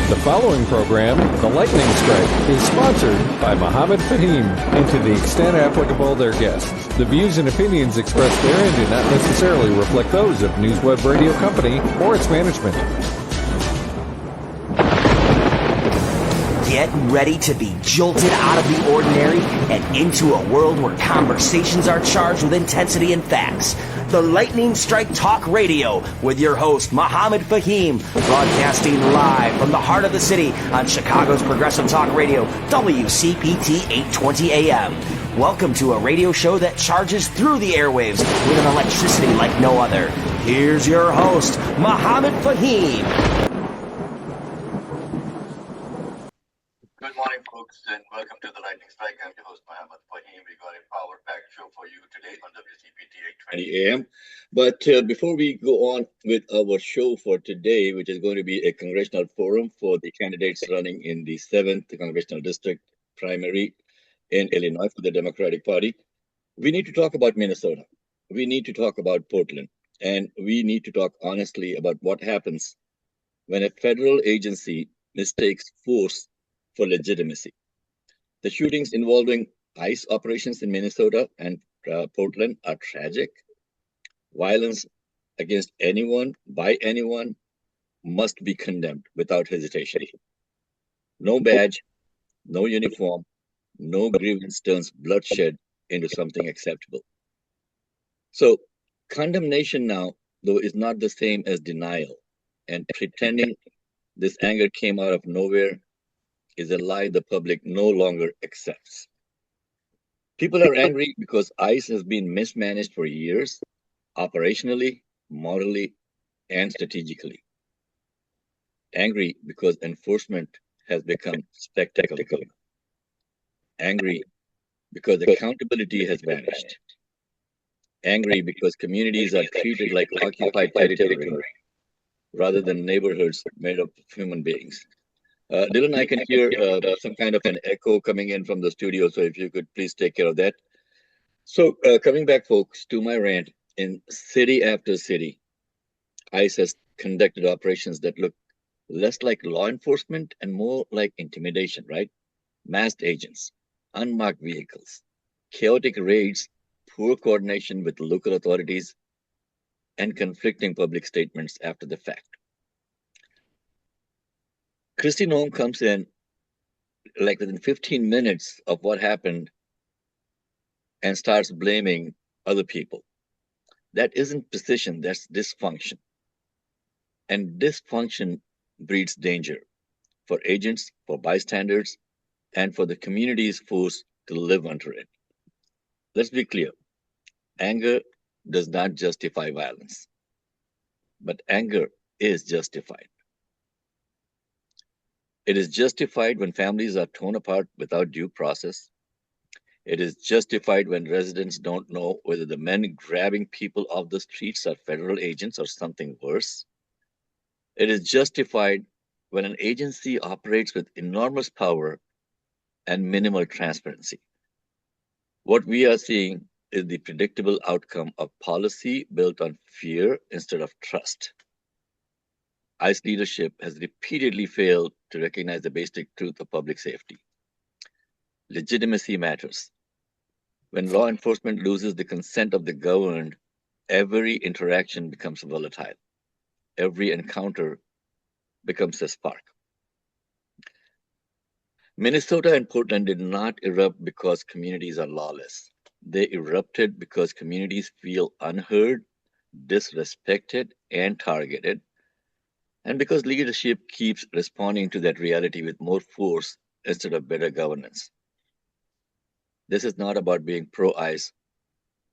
The following program, The Lightning Strike, is sponsored by Mohammed Faheem, and to the extent applicable, their guests. The views and opinions expressed therein do not necessarily reflect those of NewsWeb Radio Company or its management. Get ready to be jolted out of the ordinary and into a world where conversations are charged with intensity and facts. The Lightning Strike Talk Radio with your host, Mohammed Faheem, broadcasting live from the heart of the city on Chicago's Progressive Talk Radio, WCPT 820 AM. Welcome to a radio show that charges through the airwaves with an electricity like no other. Here's your host, Mohammed Faheem. Good morning, folks, and welcome to the Lightning Strike. I'm your host, Mohammed Faheem. We got a power-packed show for you today on WCPT 820 AM. But before we go on with our show for today, which is going to be a congressional forum for the candidates running in the 7th Congressional District primary in Illinois for the Democratic Party, we need to talk about Minnesota. We need to talk about Portland. And we need to talk honestly about what happens when a federal agency mistakes force for legitimacy. The shootings involving ICE operations in Minnesota and Portland are tragic. Violence against anyone, by anyone, must be condemned without hesitation. No badge, no uniform, no grievance turns bloodshed into something acceptable. So, condemnation now, though, is not the same as denial, and pretending this anger came out of nowhere is a lie the public no longer accepts. People are angry because ICE has been mismanaged for years, operationally, morally, and strategically. Angry because enforcement has become spectacular. Angry because accountability has vanished. Angry because communities are treated like occupied territory rather than neighborhoods made up of human beings. Dylan, I can hear some kind of an echo coming in from the studio, so if you could please take care of that. So coming back, folks, to my rant, in city after city, ICE has conducted operations that look less like law enforcement and more like intimidation, right? Masked agents, unmarked vehicles, chaotic raids, poor coordination with local authorities, and conflicting public statements after the fact. Kristi Noem comes in like within 15 minutes of what happened and starts blaming other people. That isn't precision, that's dysfunction. And dysfunction breeds danger for agents, for bystanders, and for the communities forced to live under it. Let's be clear. Anger does not justify violence, but anger is justified. It is justified when families are torn apart without due process. It is justified when residents don't know whether the men grabbing people off the streets are federal agents or something worse. It is justified when an agency operates with enormous power and minimal transparency. What we are seeing is the predictable outcome of policy built on fear instead of trust. ICE leadership has repeatedly failed to recognize the basic truth of public safety. Legitimacy matters. When law enforcement loses the consent of the governed, every interaction becomes volatile. Every encounter becomes a spark. Minnesota and Portland did not erupt because communities are lawless. They erupted because communities feel unheard, disrespected, and targeted, and because leadership keeps responding to that reality with more force instead of better governance. This is not about being pro-ICE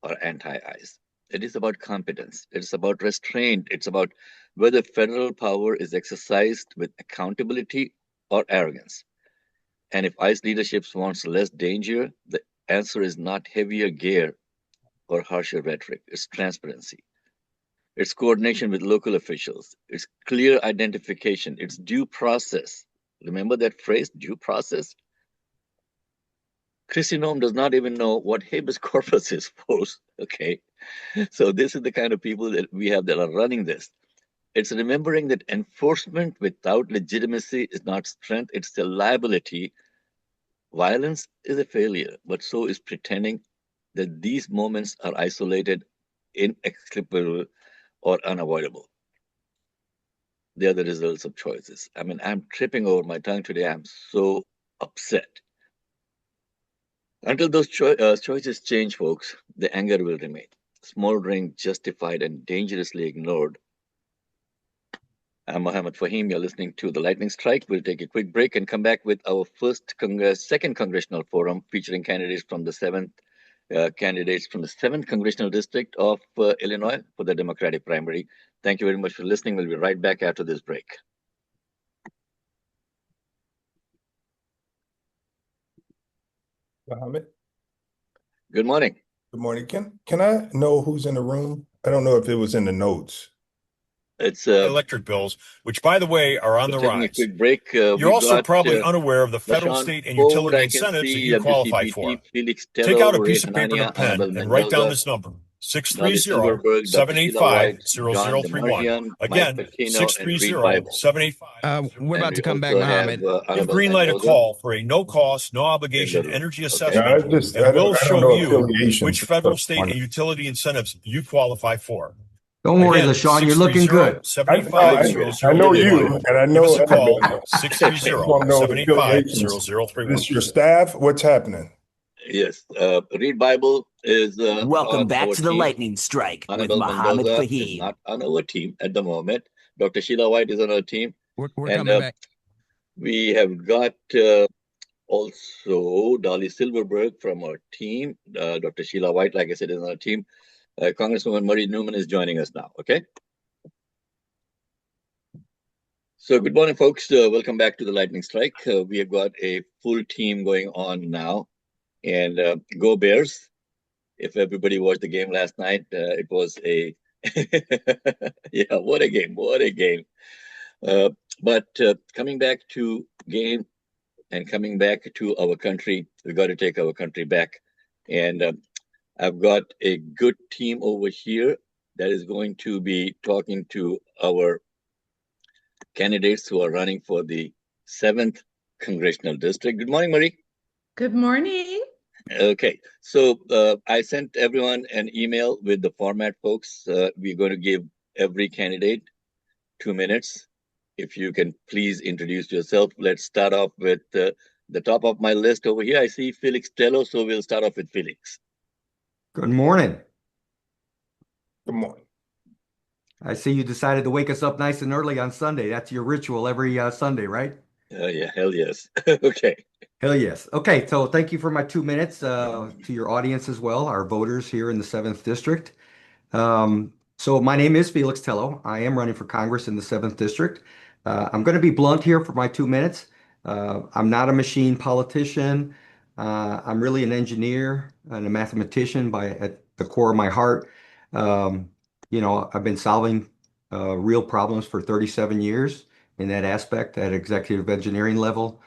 or anti-ICE. It is about competence. It's about restraint. It's about whether federal power is exercised with accountability or arrogance. And if ICE leadership wants less danger, the answer is not heavier gear or harsher rhetoric. It's transparency. It's coordination with local officials. It's clear identification. It's due process. Remember that phrase, due process? Kristi Noem does not even know what habeas corpus is, folks. Okay. So this is the kind of people that we have that are running this. It's remembering that enforcement without legitimacy is not strength, it's a liability. Violence is a failure, but so is pretending that these moments are isolated, inexplicable, or unavoidable. They are the results of choices. I mean, I'm tripping over my tongue today. I'm so upset. Until those choices change, folks, the anger will remain. Smoldering, justified, and dangerously ignored. I'm Mohammed Faheem. You're listening to The Lightning Strike. We'll take a quick break and come back with our second Congressional Forum featuring candidates from the 7th Congressional District of Illinois for the Democratic primary. Thank you very much for listening. We'll be right back after this break. Mohammed, Good morning. good morning. Can I know who's in the room? I don't know if it was in the notes. It's electric bills, which, by the way, are on the taking a rise. quick break. You're also probably unaware of the federal, Shawn state, and Ford, utility I can incentives that see you qualify for. WCPT, Felix Take Tello, out a piece of paper and a Hanania, pen Anabel and write down Mendoza, this number: Dali Silverberg, Dr. Sheila White, John 630-785-0031. Mike Again, Patino, and Reed Bible. 630-785. We're about to come back, Also Mohammed. have Give Anabel Greenlight a Mendoza call for a no-cost, no-obligation in the room. energy No, assessment, I and we'll don't show know you affiliations which and federal, stuff state, on and it. utility incentives you qualify for. Don't worry, Again, LaShawn, you're looking good. I know you, and I Give know us a call, Annabelle. I just want to know the affiliations. 630-785-0031. This your staff? What's happening? Yes, Reed Bible is Welcome on back our to the team. Lightning Strike with Anabel Mohammed Mendoza is Faheem. not on our team at the moment. Dr. Sheila White is on our team. We're And coming back. we have got also Dali Silverberg from our team. Dr. Sheila White, like I said, is on our team. Congresswoman Murray Newman is joining us now. Okay. So good morning, folks. Welcome back to the Lightning Strike. We have got a full team going on now. And go Bears. If everybody watched the game last night, it was a yeah, what a game, what a game. But coming back to game and coming back to our country, we got to take our country back. And I've got a good team over here that is going to be talking to our candidates who are running for the 7th Congressional District. Good morning, Marie. Good morning. Okay, so I sent everyone an email with the format, folks. We're going to give every candidate 2 minutes. If you can please introduce yourself. Let's start off with the top of my list over here. I see Felix Tello, so we'll start off with Felix. Good morning. Good morning. I see you decided to wake us up nice and early on Sunday. That's your ritual every Sunday, right? Yeah, hell yes. Okay. Hell yes. Okay, so thank you for my 2 minutes to your audience as well, our voters here in the 7th District. So my name is Felix Tello. I am running for Congress in the 7th District. I'm going to be blunt here for my 2 minutes. I'm not a machine politician. I'm really an engineer and a mathematician at the core of my heart. I've been solving real problems for 37 years in that aspect at executive engineering level.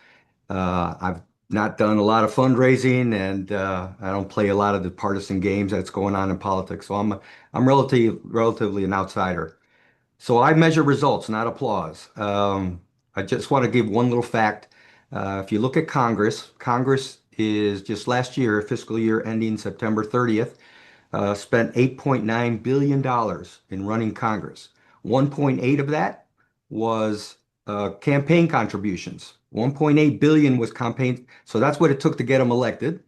I've not done a lot of fundraising, and I don't play a lot of the partisan games that's going on in politics. So I'm relatively an outsider. So I measure results, not applause. I just want to give one little fact. If you look at Congress is just last year, fiscal year ending September 30th, spent $8.9 billion in running Congress. 1.8 of that was campaign contributions. 1.8 billion was campaign. So that's what it took to get them elected.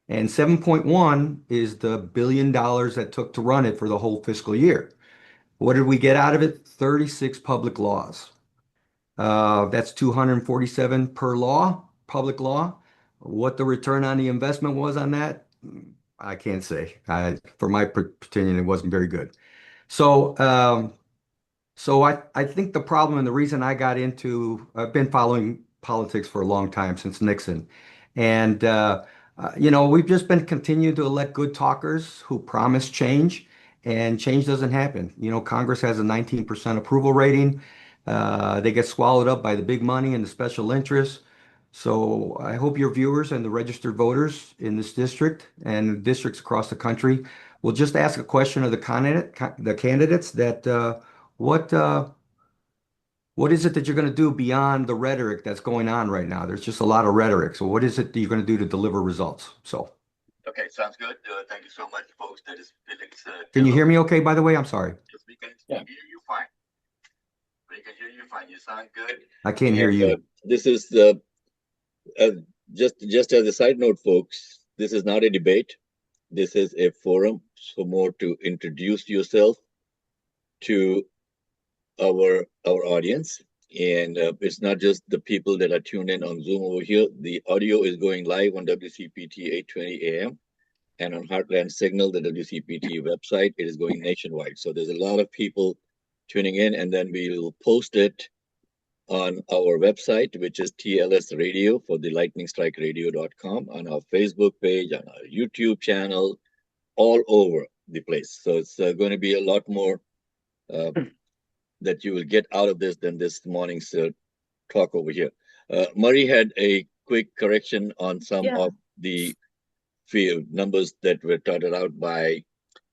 And 7.1 is the $1 billion that took to run it for the whole fiscal year. What did we get out of it? 36 public laws. That's 247 per law, public law. What the return on the investment was on that, I can't say. For my opinion, it wasn't very good. So I think the problem and the reason I've been following politics for a long time, since Nixon. And, we've just been continuing to elect good talkers who promise change, and change doesn't happen. Congress has a 19% approval rating. They get swallowed up by the big money and the special interests. So I hope your viewers and the registered voters in this district and districts across the country will just ask a question of the candidates that what what is it that you're going to do beyond the rhetoric that's going on right now? There's just a lot of rhetoric. So what is it that you're going to do to deliver results? So Okay, sounds good. Thank you so much, folks. That is Felix. can you Tello. hear me okay, by the way? I'm sorry. Yes, we can hear you fine. We can hear you fine. You sound good. I can't hear And, you. this is the just as a side note, folks. This is not a debate. This is a forum for more to introduce yourself to our audience. And it's not just the people that are tuned in on Zoom over here. The audio is going live on WCPT 820 AM and on Heartland Signal, the WCPT website. It is going nationwide. So there's a lot of people tuning in, and then we will post it on our website, which is TLS Radio for the lightningstrikeradio.com, on our Facebook page, on our YouTube channel, all over the place. So it's going to be a lot more that you will get out of this than this morning's talk over here. Murray had a quick correction on some of the numbers that were touted out by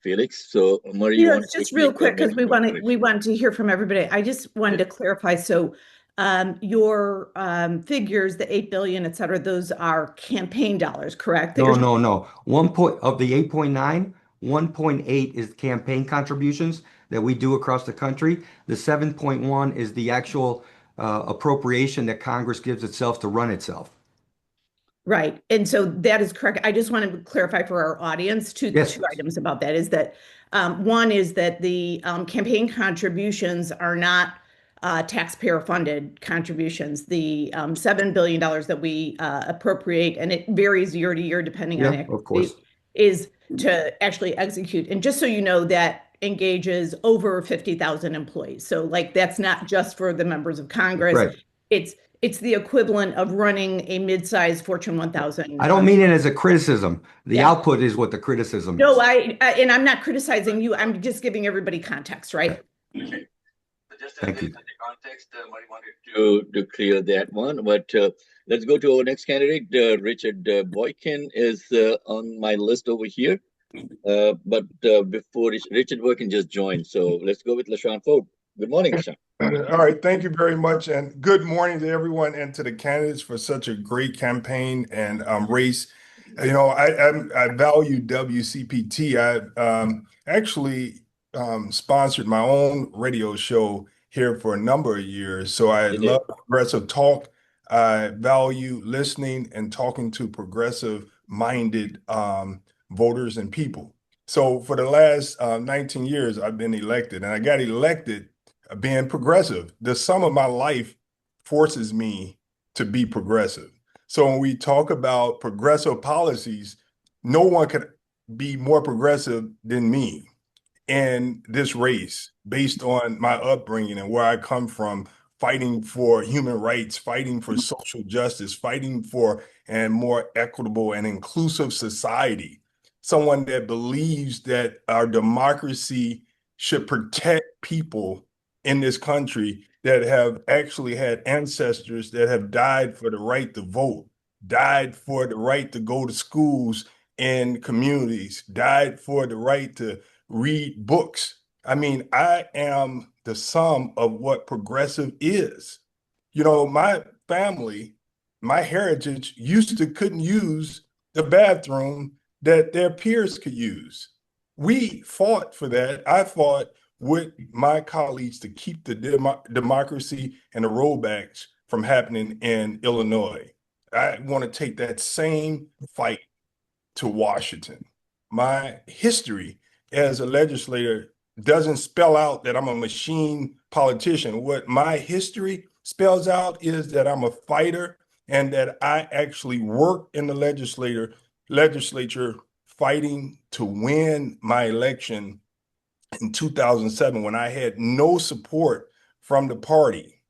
Felix. So Murray, you want to just real quick, because we want to hear from everybody. I just wanted to clarify. So your figures, the 8 billion, et cetera, those are campaign dollars, correct? No. 1 point of the 8.9, 1.8 is campaign contributions that we do across the country. The 7.1 is the actual appropriation that Congress gives itself to run itself. Right. And so that is correct. I just wanted to clarify for our audience two items about that, is that one is that the campaign contributions are not taxpayer funded contributions. The $7 billion that we appropriate, and it varies year to year depending on activity, is to actually execute. And just so you know, that engages over 50,000 employees. So like, that's not just for the members of Congress. Right. It's the equivalent of running a mid-sized Fortune 1000. I don't mean it as a criticism. The output is what the criticism is. No, and I'm not criticizing you. I'm just giving everybody context, right? Okay. So just Thank you. the context, Murray wanted to clear that one. But let's go to our next candidate. Richard Boykin is on my list over here. But before Richard Boykin just joined, so let's go with Shawn Ford. Good morning, LaShawn. All right, thank you very much, and good morning to everyone and to the candidates for such a great campaign and race. You know, I value WCPT. I actually sponsored my own radio show here for a number of years, so I love progressive talk. I value listening and talking to progressive-minded voters and people. So for the last 19 years, I've been elected, and I got elected being progressive. The sum of my life forces me to be progressive. So when we talk about progressive policies, no one could be more progressive than me in this race based on my upbringing and where I come from, fighting for human rights, fighting for social justice, fighting for a more equitable and inclusive society. Someone that believes that our democracy should protect people in this country that have actually had ancestors that have died for the right to vote, died for the right to go to schools and communities, died for the right to read books. I mean, I am the sum of what progressive is. You know, my family, my heritage couldn't use the bathroom that their peers could use. We fought for that. I fought with my colleagues to keep the democracy and the rollbacks from happening in Illinois. I want to take that same fight to Washington. My history as a legislator doesn't spell out that I'm a machine politician. What my history spells out is that I'm a fighter and that I actually worked in the legislature fighting to win my election in 2007 when I had no support from the party.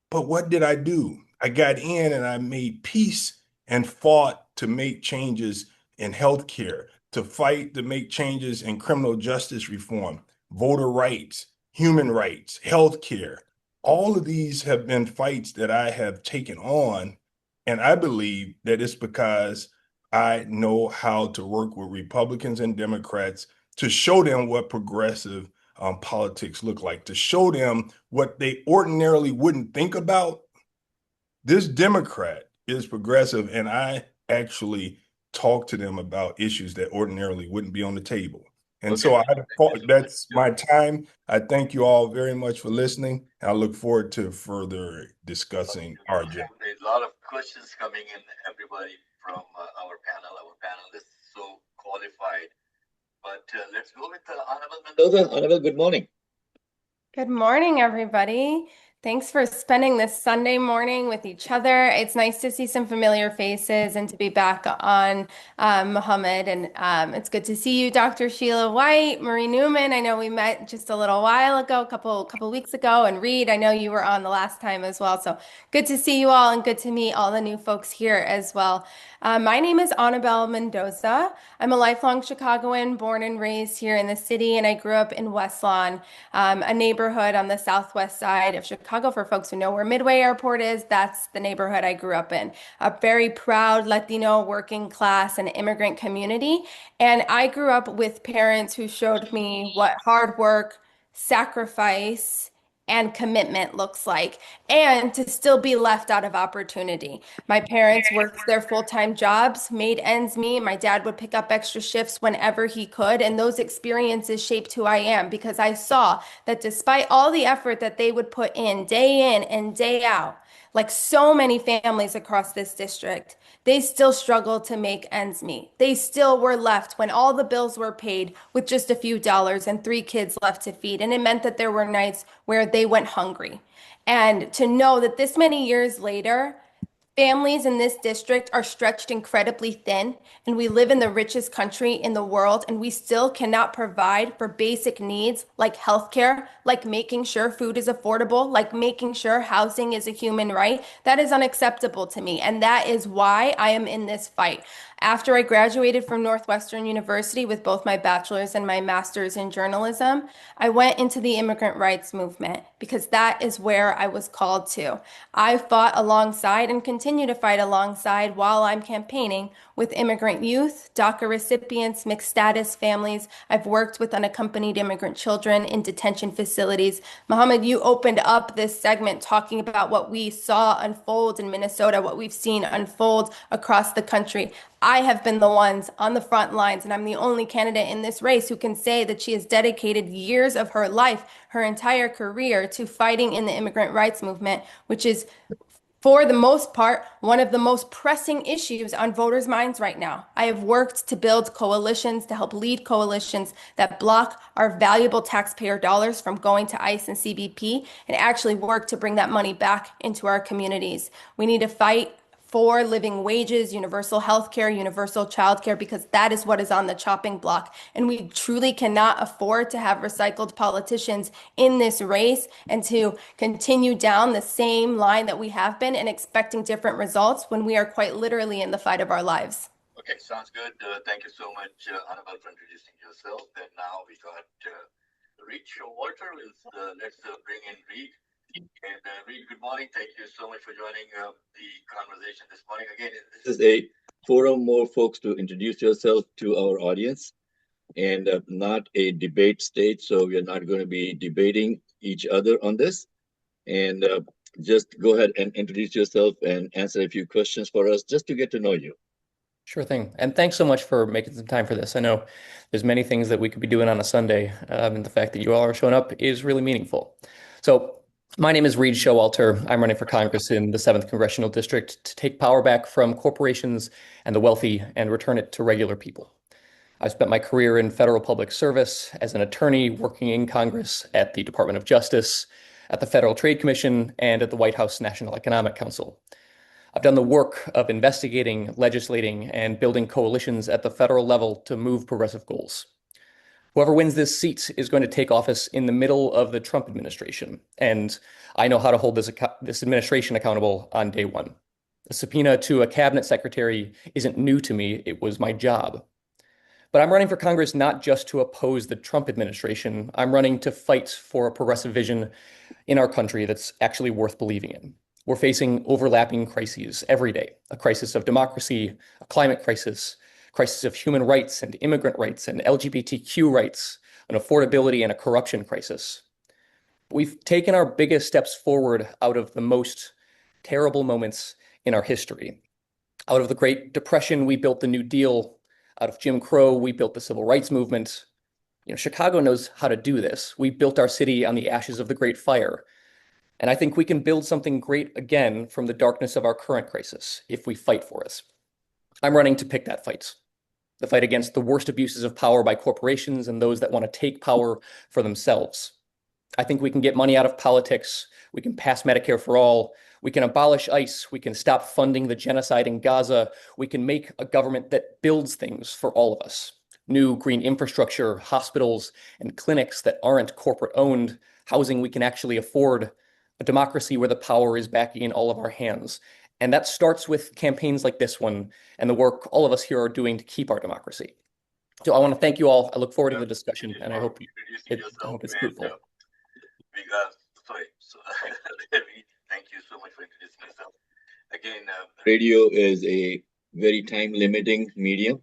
But what did I do? I got in and I made peace and fought to make changes in healthcare, to fight to make changes in criminal justice reform, voter rights, human rights, healthcare. All of these have been fights that I have taken on. And I believe that it's because I know how to work with Republicans and Democrats to show them what progressive politics look like, to show them what they ordinarily wouldn't think about. This Democrat is progressive, and I actually talk to them about issues that ordinarily wouldn't be on the table. And so that's my time. I thank you all very much for listening. I look forward to further discussing our agenda. There's a lot of questions coming in, everybody from our panel. Our panel is so qualified. But let's go with Anabel Mendoza. Anabel, good morning. Good morning, everybody. Thanks for spending this Sunday morning with each other. It's nice to see some familiar faces and to be back on Mohammed. And it's good to see you, Dr. Sheila White, Marie Newman. I know we met just a little while ago, a couple weeks ago. And Reed, I know you were on the last time as well. So good to see you all and good to meet all the new folks here as well. My name is Anabel Mendoza. I'm a lifelong Chicagoan, born and raised here in the city, and I grew up in West Lawn, a neighborhood on the southwest side of Chicago. For folks who know where Midway Airport is, that's the neighborhood I grew up in. A very proud Latino working class and immigrant community. And I grew up with parents who showed me what hard work, sacrifice, and commitment looks like, and to still be left out of opportunity. My parents worked their full-time jobs, made ends meet. My dad would pick up extra shifts whenever he could, and those experiences shaped who I am, because I saw that despite all the effort that they would put in and day out, like so many families across this district, they still struggled to make ends meet. They still were left, when all the bills were paid, with just a few dollars and 3 kids left to feed. And it meant that there were nights where they went hungry. And to know that this many years later, families in this district are stretched incredibly thin, and we live in the richest country in the world, and we still cannot provide for basic needs like healthcare, like making sure food is affordable, like making sure housing is a human right. That is unacceptable to me, and that is why I am in this fight. After I graduated from Northwestern University with both my bachelor's and my master's in journalism, I went into the immigrant rights movement because that is where I was called to. I fought alongside and continue to fight alongside while I'm campaigning with immigrant youth, DACA recipients, mixed status families. I've worked with unaccompanied immigrant children in detention facilities. Mohammed, you opened up this segment talking about what we saw unfold in Minnesota, what we've seen unfold across the country. I have been the ones on the front lines, and I'm the only candidate in this race who can say that she has dedicated years of her life, her entire career, to fighting in the immigrant rights movement, which is, for the most part, one of the most pressing issues on voters' minds right now. I have worked to build coalitions, to help lead coalitions that block our valuable taxpayer dollars from going to ICE and CBP, and actually work to bring that money back into our communities. We need to fight for living wages, universal health care, universal childcare, because that is what is on the chopping block. And we truly cannot afford to have recycled politicians in this race and to continue down the same line that we have been and expecting different results when we are quite literally in the fight of our lives. Okay, sounds good. Thank you so much, Anabel, for introducing yourself. And now we got Reed Showalter. Let's bring in Reed. And Reed, good morning. Thank you so much for joining the conversation this morning. Again, this is a forum more folks to introduce yourself to our audience, and not a debate stage. So we are not going to be debating each other on this. And just go ahead and introduce yourself and answer a few questions for us just to get to know you. Sure thing. And thanks so much for making some time for this. I know there's many things that we could be doing on a Sunday, and the fact that you all are showing up is really meaningful. So my name is Reed Showalter. I'm running for Congress in the 7th Congressional District to take power back from corporations and the wealthy and return it to regular people. I've spent my career in federal public service as an attorney working in Congress, at the Department of Justice, at the Federal Trade Commission, and at the White House National Economic Council. I've done the work of investigating, legislating, and building coalitions at the federal level to move progressive goals. Whoever wins this seat is going to take office in the middle of the Trump administration, and I know how to hold this administration accountable on day one. A subpoena to a cabinet secretary isn't new to me, it was my job. But I'm running for Congress not just to oppose the Trump administration, I'm running to fight for a progressive vision in our country that's actually worth believing in. We're facing overlapping crises every day: a crisis of democracy, a climate crisis, crisis of human rights and immigrant rights and LGBTQ rights, an affordability, and a corruption crisis. We've taken our biggest steps forward out of the most terrible moments in our history. Out of the Great Depression, we built the New Deal. Out of Jim Crow, we built the Civil Rights Movement. Chicago knows how to do this. We built our city on the ashes of the Great Fire. And I think we can build something great again from the darkness of our current crisis if we fight for it. I'm running to pick that fight. The fight against the worst abuses of power by corporations and those that want to take power for themselves. I think we can get money out of politics. We can pass Medicare for all. We can abolish ICE. We can stop funding the genocide in Gaza. We can make a government that builds things for all of us. New green infrastructure, hospitals, and clinics that aren't corporate owned, housing we can actually afford, a democracy where the power is back in all of our hands. And that starts with campaigns like this one and the work all of us here are doing to keep our democracy. So I want to thank you all. I look forward to the discussion, and I hope it's fruitful. Thank you so much for introducing yourself. Again, radio is a very time-limiting medium.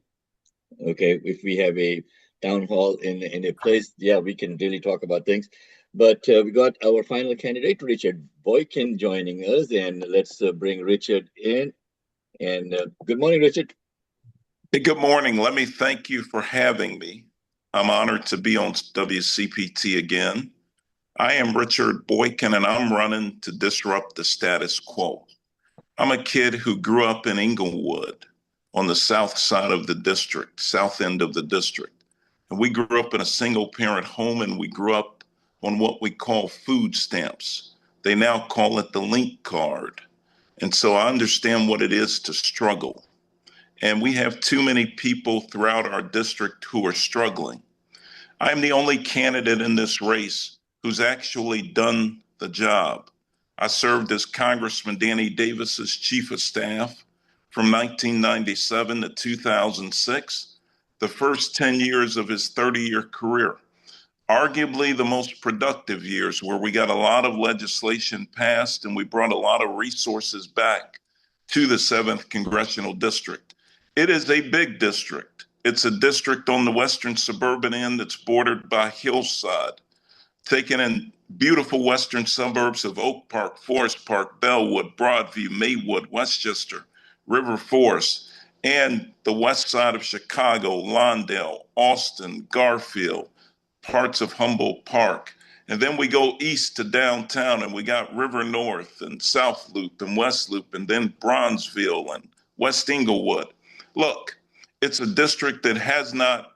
Okay, if we have a town hall in a place, yeah, we can really talk about things. But we got our final candidate, Richard Boykin, joining us, and let's bring Richard in. And good morning, Richard. Hey, good morning. Let me thank you for having me. I'm honored to be on WCPT again. I am Richard Boykin, and I'm running to disrupt the status quo. I'm a kid who grew up in Inglewood on the south side of the district, south end of the district. And we grew up in a single parent home, and we grew up on what we call food stamps. They now call it the link card. And so I understand what it is to struggle. And we have too many people throughout our district who are struggling. I'm the only candidate in this race who's actually done the job. I served as Congressman Danny Davis's chief of staff from 1997 to 2006, the first 10 years of his 30-year career. Arguably the most productive years, where we got a lot of legislation passed and we brought a lot of resources back to the 7th Congressional District. It is a big district. It's a district on the western suburban end that's bordered by Hillside, taking in beautiful western suburbs of Oak Park, Forest Park, Bellwood, Broadview, Maywood, Westchester, River Forest, and the west side of Chicago, Lawndale, Austin, Garfield, parts of Humboldt Park. And then we go east to downtown, and we got River North and South Loop and West Loop, and then Bronzeville and West Inglewood. Look, it's a district that has not,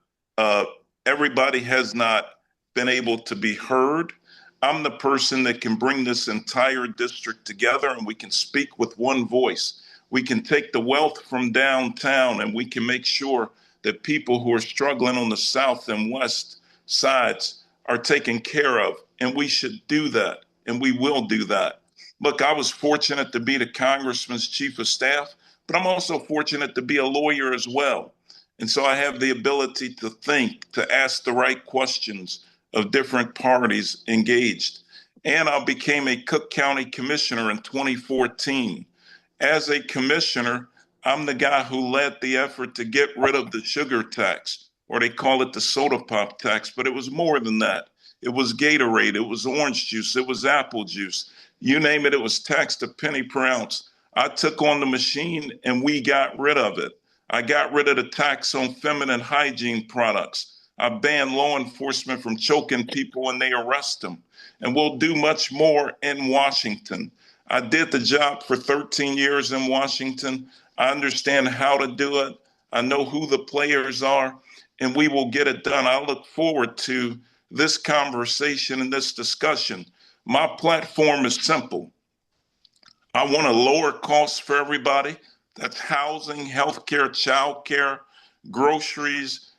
everybody has not been able to be heard. I'm the person that can bring this entire district together, and we can speak with one voice. We can take the wealth from downtown, and we can make sure that people who are struggling on the south and west sides are taken care of, and we should do that, and we will do that. Look, I was fortunate to be the congressman's chief of staff, but I'm also fortunate to be a lawyer as well. And so I have the ability to think, to ask the right questions of different parties engaged. And I became a Cook County commissioner in 2014. As a commissioner, I'm the guy who led the effort to get rid of the sugar tax, or they call it the soda pop tax, but it was more than that. It was Gatorade, it was orange juice, it was apple juice. You name it, it was taxed a penny per ounce. I took on the machine and we got rid of it. I got rid of the tax on feminine hygiene products. I banned law enforcement from choking people when they arrest them. And we'll do much more in Washington. I did the job for 13 years in Washington. I understand how to do it. I know who the players are, and we will get it done. I look forward to this conversation and this discussion. My platform is simple. I want to lower costs for everybody. That's housing, healthcare, childcare, groceries,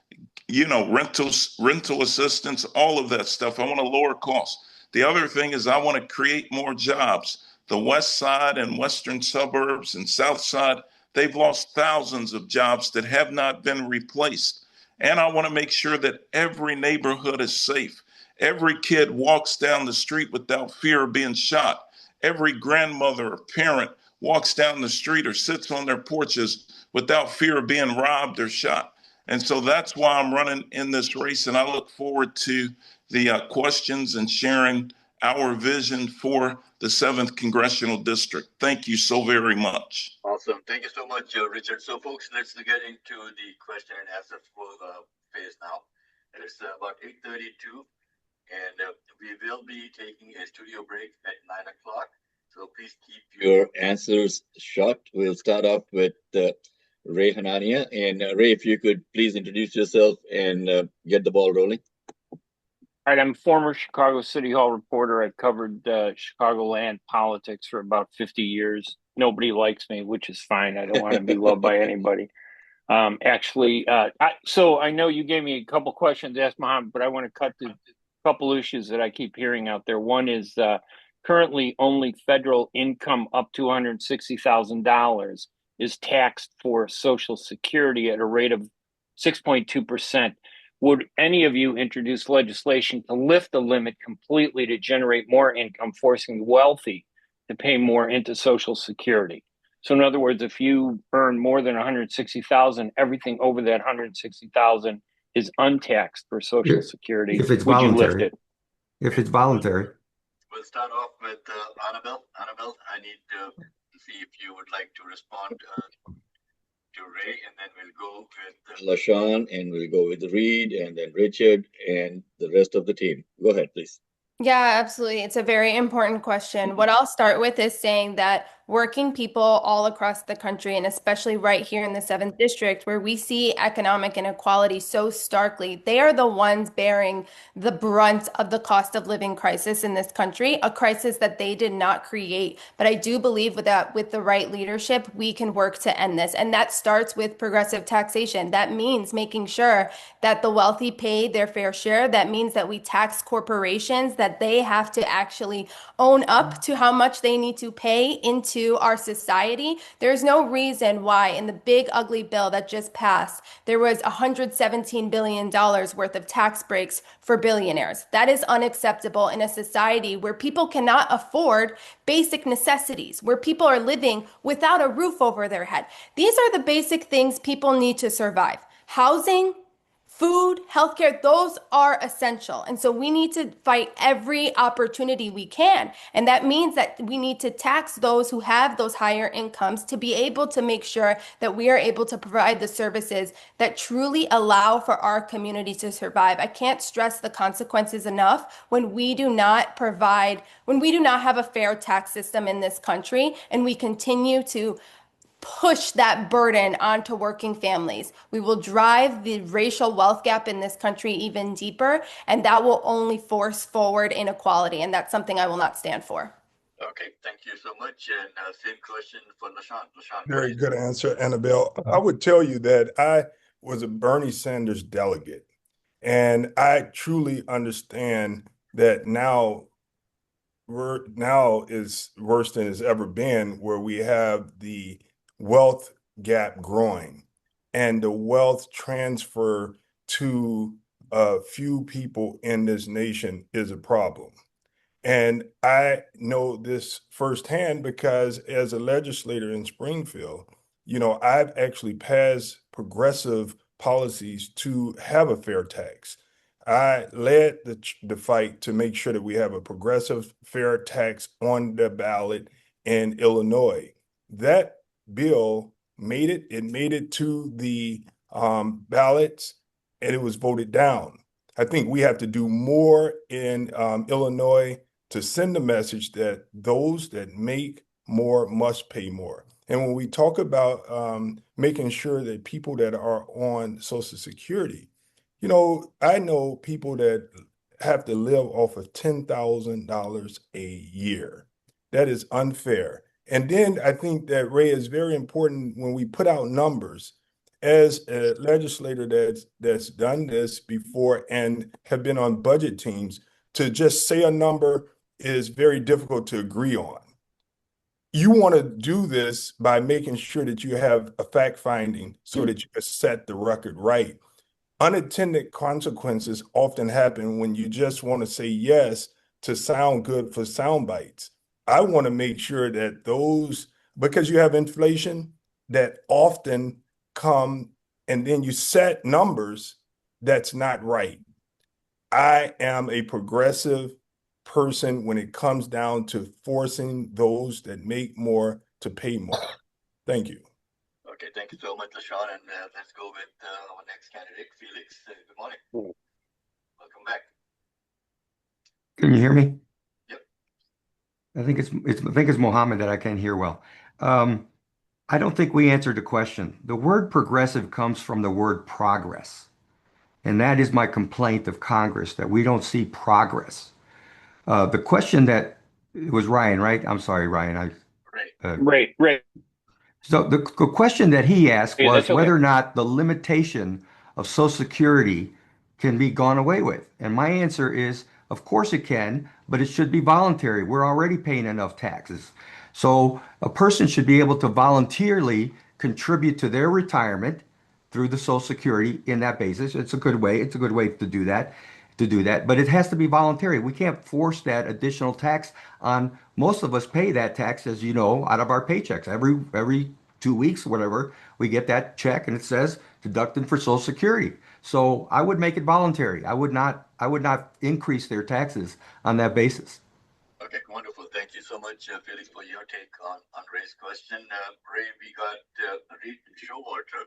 rental assistance, all of that stuff. I want to lower costs. The other thing is I want to create more jobs. The west side and western suburbs and south side, they've lost thousands of jobs that have not been replaced. And I want to make sure that every neighborhood is safe. Every kid walks down the street without fear of being shot. Every grandmother or parent walks down the street or sits on their porches without fear of being robbed or shot. And so that's why I'm running in this race. And I look forward to the questions and sharing our vision for the 7th Congressional District. Thank you so very much. Awesome. Thank you so much, Richard. So, folks, let's get into the question and answer phase now. It's about 8:32, and we will be taking a studio break at 9 o'clock. So please keep your answers short. We'll start off with Ray Hanania. And Ray, if you could please introduce yourself and get the ball rolling. All right, I'm a former Chicago City Hall reporter. I've covered Chicagoland politics for about 50 years. Nobody likes me, which is fine. I don't want to be loved by anybody. So I know you gave me a couple questions to ask Mohammed, but I want to cut to a couple issues that I keep hearing out there. One is currently only federal income up to $160,000 is taxed for Social Security at a rate of 6.2%. Would any of you introduce legislation to lift the limit completely to generate more income, forcing the wealthy to pay more into Social Security? So in other words, if you earn more than 160,000, everything over that 160,000 is untaxed for Social Security. If it's Would voluntary. you lift it? If it's voluntary. We'll start off with Anabel. Anabel, I need to see if you would like to respond to Ray, and then we'll go with LaShawn, and we'll go with Reed, and then Richard, and the rest of the team. Go ahead, please. Yeah, absolutely. It's a very important question. What I'll start with is saying that working people all across the country, and especially right here in the 7th District, where we see economic inequality so starkly, they are the ones bearing the brunt of the cost of living crisis in this country, a crisis that they did not create. But I do believe that with the right leadership, we can work to end this. And that starts with progressive taxation. That means making sure that the wealthy pay their fair share. That means that we tax corporations, that they have to actually own up to how much they need to pay into our society. There's no reason why in the big ugly bill that just passed, there was $117 billion worth of tax breaks for billionaires. That is unacceptable in a society where people cannot afford basic necessities, where people are living without a roof over their head. These are the basic things people need to survive. Housing, food, healthcare, those are essential. And so we need to fight every opportunity we can. And that means that we need to tax those who have those higher incomes to be able to make sure that we are able to provide the services that truly allow for our community to survive. I can't stress the consequences enough when we do not have a fair tax system in this country, and we continue to push that burden onto working families. We will drive the racial wealth gap in this country even deeper, and that will only force forward inequality, and that's something I will not stand for. Okay, thank you so much. And same question for LaShawn. LaShawn, Very good answer, Annabelle. I would tell you that I was a Bernie Sanders delegate, and I truly understand that now is worse than it's ever been, where we have the wealth gap growing and the wealth transfer to a few people in this nation is a problem. And I know this firsthand because as a legislator in Springfield, I've actually passed progressive policies to have a fair tax. I led the fight to make sure that we have a progressive fair tax on the ballot in Illinois. That bill made it to the ballots, and it was voted down. I think we have to do more in Illinois to send the message that those that make more must pay more. And when we talk about making sure that people that are on Social Security, I know people that have to live off of $10,000 a year. That is unfair. And then I think that, Ray, is very important when we put out numbers. As a legislator that's done this before and have been on budget teams, to just say a number is very difficult to agree on. You want to do this by making sure that you have a fact finding so that you can set the record right. Unintended consequences often happen when you just want to say yes to sound good for sound bites. I want to make sure that those, because you have inflation that often come and then you set numbers that's not right. I am a progressive person when it comes down to forcing those that make more to pay more. Thank you. Okay, thank you so much, Shawn. And let's go with our next candidate, Felix. Good morning. Welcome back. Can you hear me? Yep. I think it's Mohammed that I can't hear well. I don't think we answered the question. The word progressive comes from the word progress. And that is my complaint of Congress, that we don't see progress. The question that it was Ryan, right? I'm sorry, Ryan. Right. So the question that he asked Yeah, was that's okay. whether or not the limitation of Social Security can be gone away with. And my answer is, of course it can, but it should be voluntary. We're already paying enough taxes. So a person should be able to voluntarily contribute to their retirement through the Social Security in that basis. It's a good way. It's a good way to do that. But it has to be voluntary. We can't force that additional tax on. Most of us pay that tax, as you know, out of our paychecks. Every 2 weeks, whatever, we get that check and it says deducted for Social Security. So I would make it voluntary. I would not increase their taxes on that basis. Okay, wonderful. Thank you so much, Felix, for your take on Ray's question. Ray, we got Reed Showalter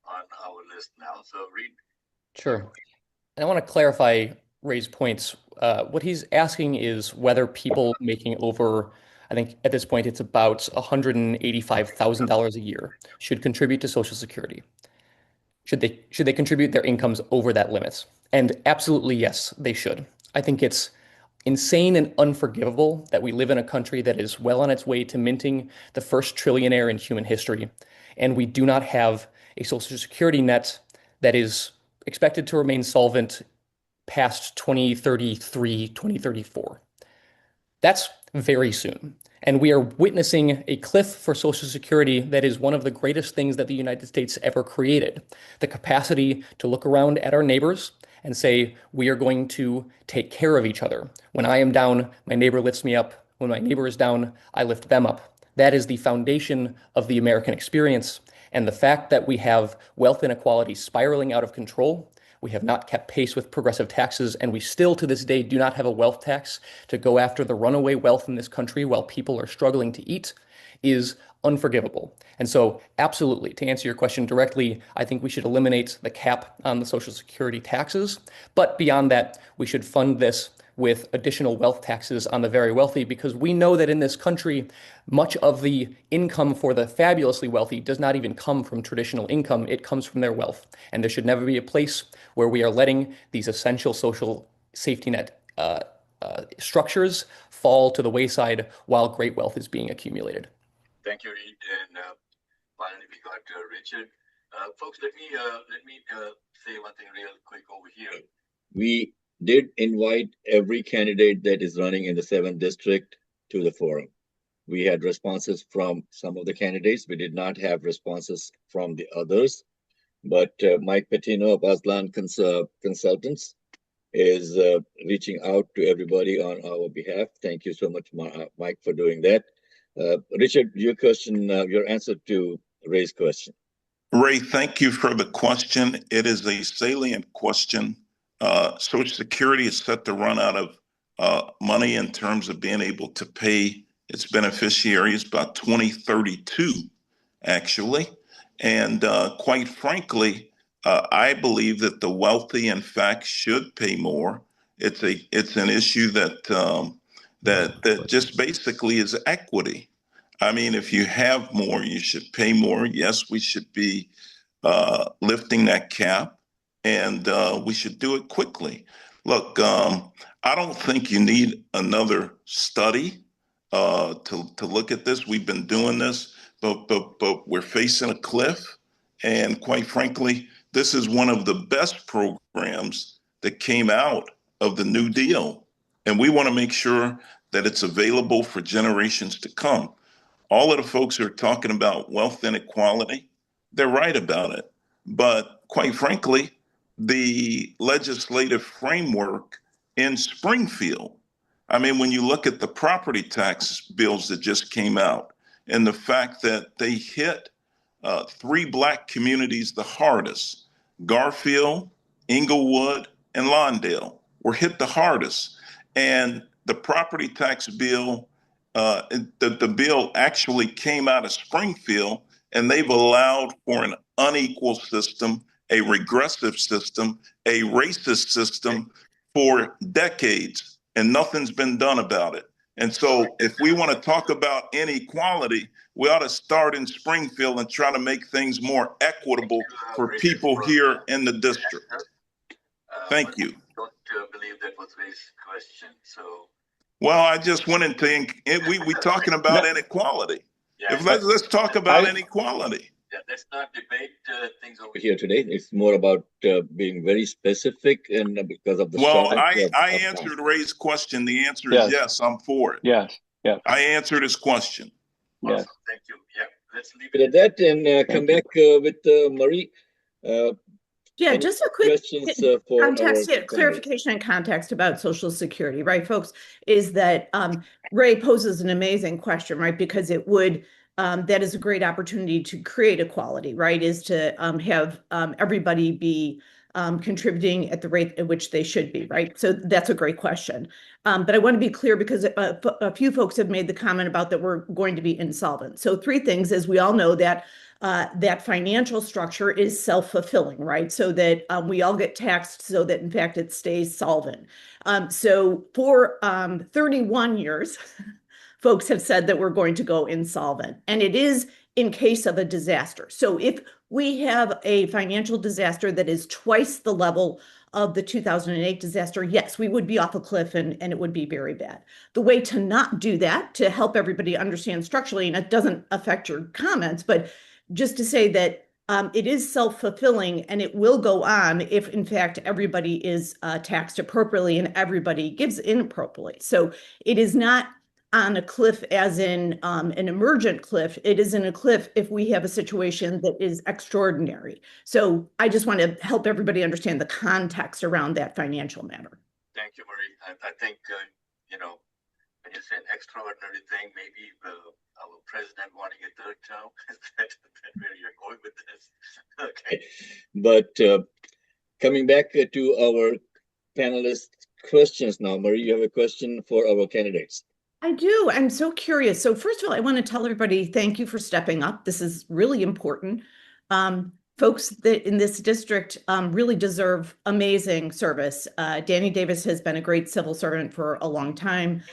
on our list now. So Reed. Sure. And I want to clarify Ray's points. What he's asking is whether people making over, I think at this point it's about $185,000 a year, should contribute to Social Security. Should they contribute their incomes over that limit? And absolutely yes, they should. I think it's insane and unforgivable that we live in a country that is well on its way to minting the first trillionaire in human history, and we do not have a Social Security net that is expected to remain solvent past 2033, 2034. That's very soon. And we are witnessing a cliff for Social Security that is one of the greatest things that the United States ever created. The capacity to look around at our neighbors and say, we are going to take care of each other. When I am down, my neighbor lifts me up. When my neighbor is down, I lift them up. That is the foundation of the American experience. And the fact that we have wealth inequality spiraling out of control, we have not kept pace with progressive taxes, and we still to this day do not have a wealth tax to go after the runaway wealth in this country while people are struggling to eat, is unforgivable. And so absolutely, to answer your question directly, I think we should eliminate the cap on the Social Security taxes. But beyond that, we should fund this with additional wealth taxes on the very wealthy, because we know that in this country, much of the income for the fabulously wealthy does not even come from traditional income. It comes from their wealth. And there should never be a place where we are letting these essential social safety net structures fall to the wayside while great wealth is being accumulated. Thank you, Reed. And finally, we got Richard. Folks, let me say one thing real quick over here. We did invite every candidate that is running in the 7th district to the forum. We had responses from some of the candidates. We did not have responses from the others. But Mike Patino of Aslan Consultants is reaching out to everybody on our behalf. Thank you so much, Mike, for doing that. Richard, your question, your answer to Ray's question. Ray, thank you for the question. It is a salient question. Social Security is set to run out of money in terms of being able to pay its beneficiaries by 2032, actually. And quite frankly, I believe that the wealthy, in fact, should pay more. It's an issue that just basically is equity. I mean, if you have more, you should pay more. Yes, we should be lifting that cap, and we should do it quickly. Look, I don't think you need another study to look at this. We've been doing this, but we're facing a cliff. And quite frankly, this is one of the best programs that came out of the New Deal. And we want to make sure that it's available for generations to come. All of the folks who are talking about wealth inequality, they're right about it. But quite frankly, the legislative framework in Springfield, I mean, when you look at the property tax bills that just came out and the fact that they hit three Black communities the hardest: Garfield, Inglewood, and Lawndale were hit the hardest. And the property tax bill, the bill actually came out of Springfield, and they've allowed for an unequal system, a regressive system, a racist system for decades, and nothing's been done about it. And so if we want to talk about inequality, we ought to start in Springfield and try to make things more equitable for people here in the district. Thank you. I don't believe that was Ray's question. So, well, I just went into we talking about inequality. Yeah, let's talk about inequality. Yeah, let's not debate things over here today. It's more about being very specific, and because of the. Well, I answered Ray's question. The answer is yes. I'm for it. Yes. Yes. I answered his question. Yes. Awesome. Thank you. Yeah. Let's leave it at that and come back with Marie. Yeah, just a quick context, clarification and context about Social Security, right, folks, is that Ray poses an amazing question, right, because it would, that is a great opportunity to create equality, right, is to have everybody be contributing at the rate at which they should be, right? So that's a great question. But I want to be clear because a few folks have made the comment about that we're going to be insolvent. So three things, as we all know, that that financial structure is self-fulfilling, right? So that we all get taxed so that, in fact, it stays solvent. So for 31 years, folks have said that we're going to go insolvent. And it is in case of a disaster. So if we have a financial disaster that is twice the level of the 2008 disaster, yes, we would be off a cliff and it would be very bad. The way to not do that, to help everybody understand structurally, and it doesn't affect your comments, but just to say that it is self-fulfilling and it will go on if, in fact, everybody is taxed appropriately and everybody gives in appropriately. So it is not on a cliff as in an emergent cliff. It is in a cliff if we have a situation that is extraordinary. So I just want to help everybody understand the context around that financial matter. Thank you, Marie. I think, you know, when you say an extraordinary thing, maybe our president wanting a third term, is that where you're going with this? Okay. But coming back to our panelist questions now, Marie, you have a question for our candidates. I do. I'm so curious. So first of all, I want to tell everybody, thank you for stepping up. This is really important. Folks that in this district really deserve amazing service. Danny Davis has been a great civil servant for a long time.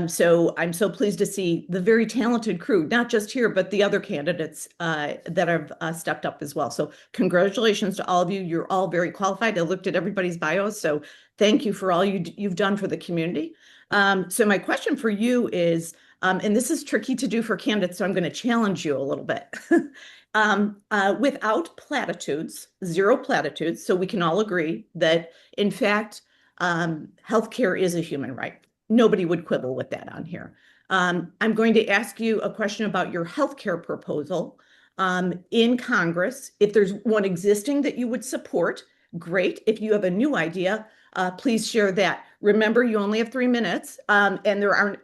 So I'm so pleased to see the very talented crew, not just here, but the other candidates that have stepped up as well. So congratulations to all of you. You're all very qualified. I looked at everybody's bios. So thank you for all you've done for the community. So my question for you is, and this is tricky to do for candidates, so I'm going to challenge you a little bit. Without platitudes, zero platitudes, so we can all agree that, in fact, healthcare is a human right. Nobody would quibble with that on here. I'm going to ask you a question about your healthcare proposal in Congress. If there's one existing that you would support, great. If you have a new idea, please share that. Remember, you only have 3 minutes, and there aren't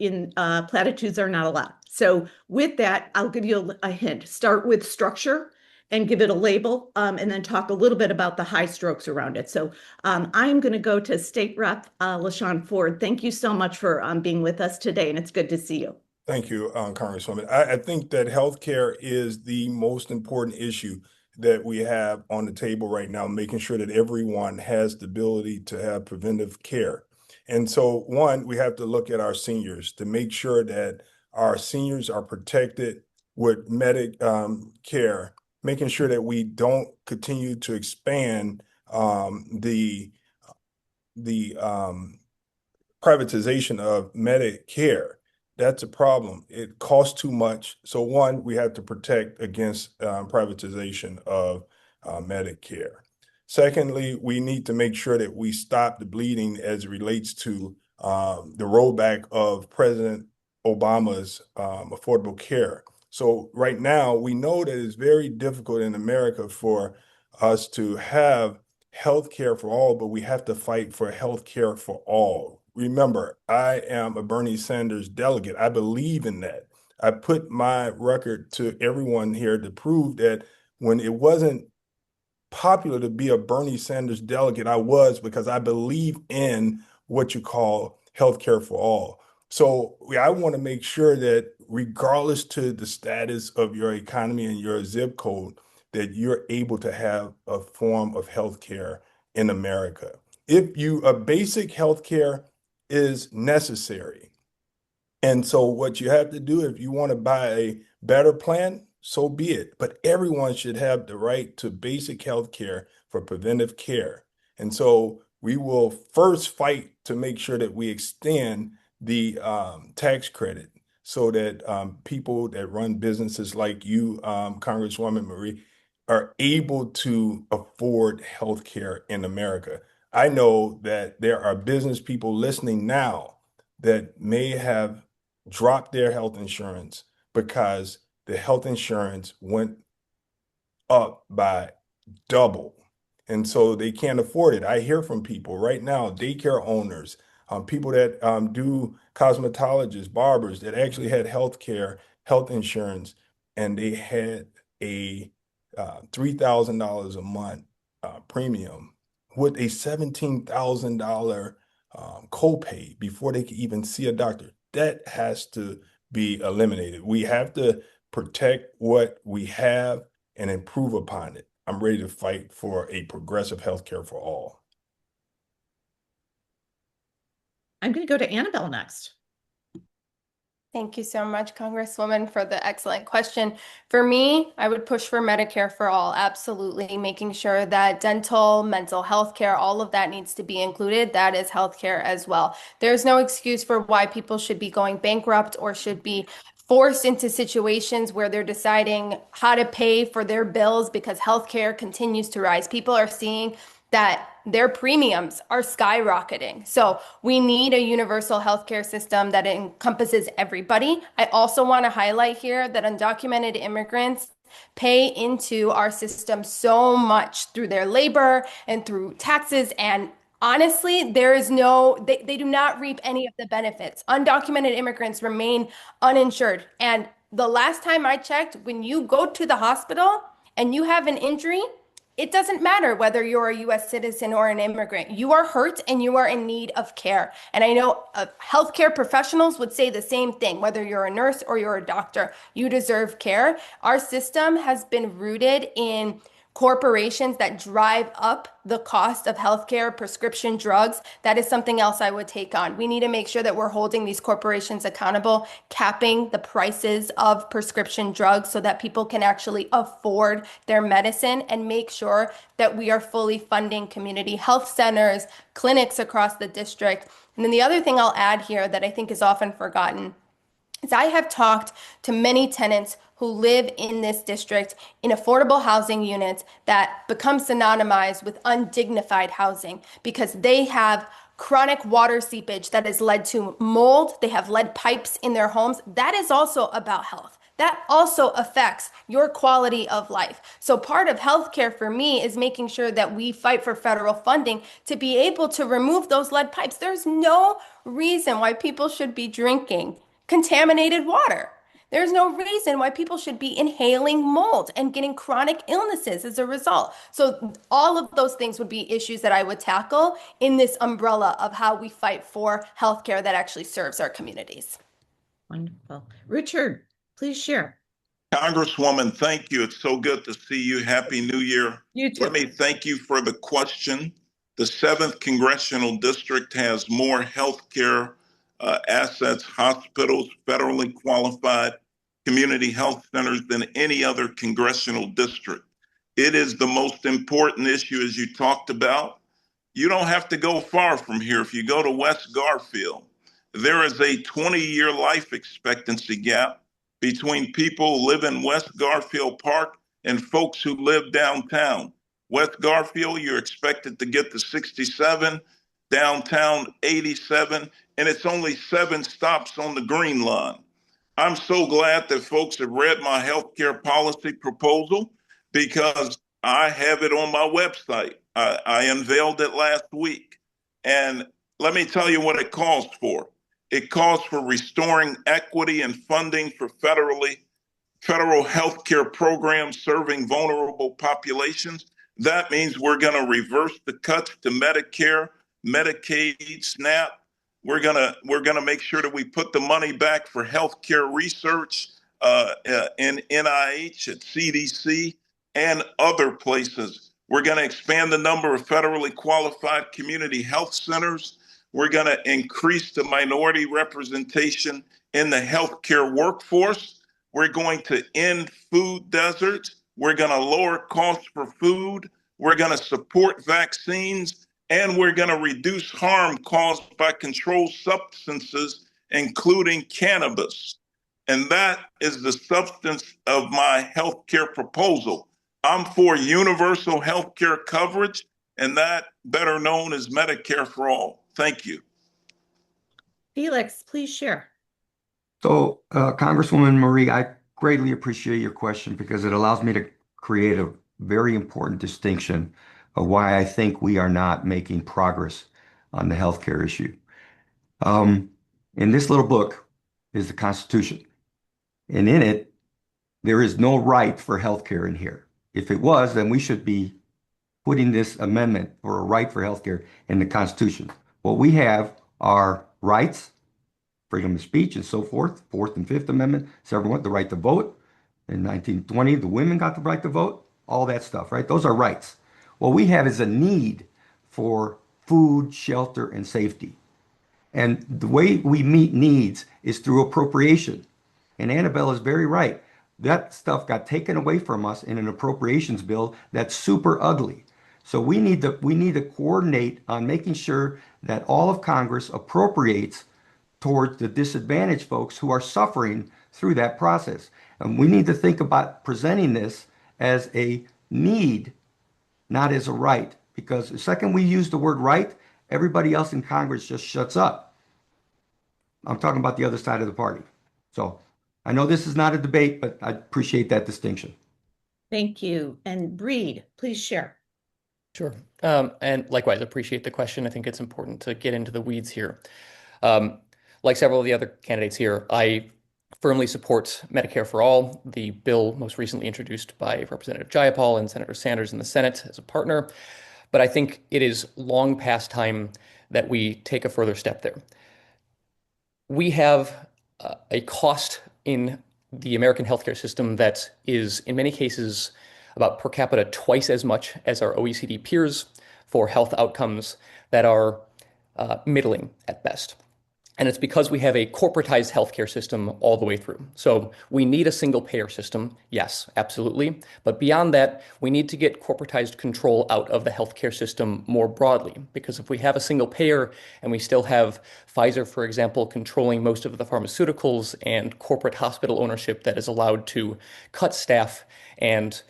platitudes are not allowed. So with that, I'll give you a hint. Start with structure and give it a label, and then talk a little bit about the high strokes around it. So I'm going to go to State Rep Shawn Ford. Thank you so much for being with us today, and it's good to see you. Thank you, Congresswoman. I think that healthcare is the most important issue that we have on the table right now, making sure that everyone has the ability to have preventive care. And so, one, we have to look at our seniors to make sure that our seniors are protected with care, making sure that we don't continue to expand the privatization of Medicare. That's a problem. It costs too much. So one, we have to protect against privatization of Medicare. Secondly, we need to make sure that we stop the bleeding as it relates to the rollback of President Obama's affordable care. So right now, we know that it's very difficult in America for us to have health care for all, but we have to fight for health care for all. Remember, I am a Bernie Sanders delegate. I believe in that. I put my record to everyone here to prove that when it wasn't popular to be a Bernie Sanders delegate, I was, because I believe in what you call healthcare for all. So I want to make sure that regardless to the status of your economy and your zip code, that you're able to have a form of healthcare in America. A basic healthcare is necessary. And so what you have to do, if you want to buy a better plan, so be it. But everyone should have the right to basic health care for preventive care. And so we will first fight to make sure that we extend the tax credit so that people that run businesses like you, Congresswoman Marie, are able to afford health care in America. I know that there are business people listening now that may have dropped their health insurance because the health insurance went up by double. And so they can't afford it. I hear from people right now, daycare owners, people that do cosmetologists, barbers that actually had health insurance, and they had a $3,000 a month premium with a $17,000 copay before they could even see a doctor. That has to be eliminated. We have to protect what we have and improve upon it. I'm ready to fight for a progressive healthcare for all. I'm going to go to Anabel next. Thank you so much, Congresswoman, for the excellent question. For me, I would push for Medicare for all, absolutely, making sure that dental, mental health care, all of that needs to be included. That is healthcare as well. There's no excuse for why people should be going bankrupt or should be forced into situations where they're deciding how to pay for their bills because healthcare continues to rise. People are seeing that their premiums are skyrocketing. So we need a universal healthcare system that encompasses everybody. I also want to highlight here that undocumented immigrants pay into our system so much through their labor and through taxes, and honestly, they do not reap any of the benefits. Undocumented immigrants remain uninsured. And the last time I checked, when you go to the hospital and you have an injury, it doesn't matter whether you're a US citizen or an immigrant. You are hurt and you are in need of care. And I know healthcare professionals would say the same thing, whether you're a nurse or you're a doctor, you deserve care. Our system has been rooted in corporations that drive up the cost of healthcare, prescription drugs. That is something else I would take on. We need to make sure that we're holding these corporations accountable, capping the prices of prescription drugs so that people can actually afford their medicine, and make sure that we are fully funding community health centers, clinics across the district. And then the other thing I'll add here that I think is often forgotten is I have talked to many tenants who live in this district in affordable housing units that become synonymized with undignified housing because they have chronic water seepage that has led to mold. They have lead pipes in their homes. That is also about health. That also affects your quality of life. So part of healthcare for me is making sure that we fight for federal funding to be able to remove those lead pipes. There's no reason why people should be drinking contaminated water. There's no reason why people should be inhaling mold and getting chronic illnesses as a result. So all of those things would be issues that I would tackle in this umbrella of how we fight for healthcare that actually serves our communities. Wonderful. Richard, please share. Congresswoman, thank you. It's so good to see you. Happy New Year. You too. Let me thank you for the question. The 7th Congressional District has more healthcare assets, hospitals, federally qualified community health centers than any other congressional district. It is the most important issue, as you talked about. You don't have to go far from here. If you go to West Garfield, there is a 20-year life expectancy gap between people who live in West Garfield Park and folks who live downtown. West Garfield, you're expected to get to 67, downtown 87, and it's only 7 stops on the Green Line. I'm so glad that folks have read my healthcare policy proposal because I have it on my website. I unveiled it last week. And let me tell you what it calls for. It calls for restoring equity and funding for federal healthcare programs serving vulnerable populations. That means we're going to reverse the cuts to Medicare, Medicaid, SNAP. We're gonna make sure that we put the money back for healthcare research in NIH, at CDC, and other places. We're going to expand the number of federally qualified community health centers. We're going to increase the minority representation in the healthcare workforce. We're going to end food deserts. We're going to lower costs for food. We're going to support vaccines, and we're going to reduce harm caused by controlled substances, including cannabis. And that is the substance of my healthcare proposal. I'm for universal healthcare coverage, and that better known as Medicare for all. Thank you. Felix, please share. So, Congresswoman Marie, I greatly appreciate your question because it allows me to create a very important distinction of why I think we are not making progress on the healthcare issue. In this little book is the Constitution, and in it, there is no right for healthcare in here. If it was, then we should be putting this amendment for a right for healthcare in the Constitution. What we have are rights, freedom of speech, and so forth. Fourth and Fifth Amendment, several, the right to vote. In 1920, the women got the right to vote. All that stuff, right? Those are rights. What we have is a need for food, shelter, and safety. And the way we meet needs is through appropriation. And Anabel is very right. That stuff got taken away from us in an appropriations bill that's super ugly. So we need to coordinate on making sure that all of Congress appropriates towards the disadvantaged folks who are suffering through that process. And we need to think about presenting this as a need, not as a right, because the second we use the word right, everybody else in Congress just shuts up. I'm talking about the other side of the party. So I know this is not a debate, but I appreciate that distinction. Thank you. And Breed, please share. Sure. And likewise, appreciate the question. I think it's important to get into the weeds here. Like several of the other candidates here, I firmly support Medicare for All, the bill most recently introduced by Representative Jayapal and Senator Sanders in the Senate as a partner. But I think it is long past time that we take a further step there. We have a cost in the American healthcare system that is, in many cases, about per capita twice as much as our OECD peers for health outcomes that are middling at best. And it's because we have a corporatized healthcare system all the way through. So we need a single payer system. Yes, absolutely. But beyond that, we need to get corporatized control out of the healthcare system more broadly. Because if we have a single payer and we still have Pfizer, for example, controlling most of the pharmaceuticals and corporate hospital ownership that is allowed to cut staff and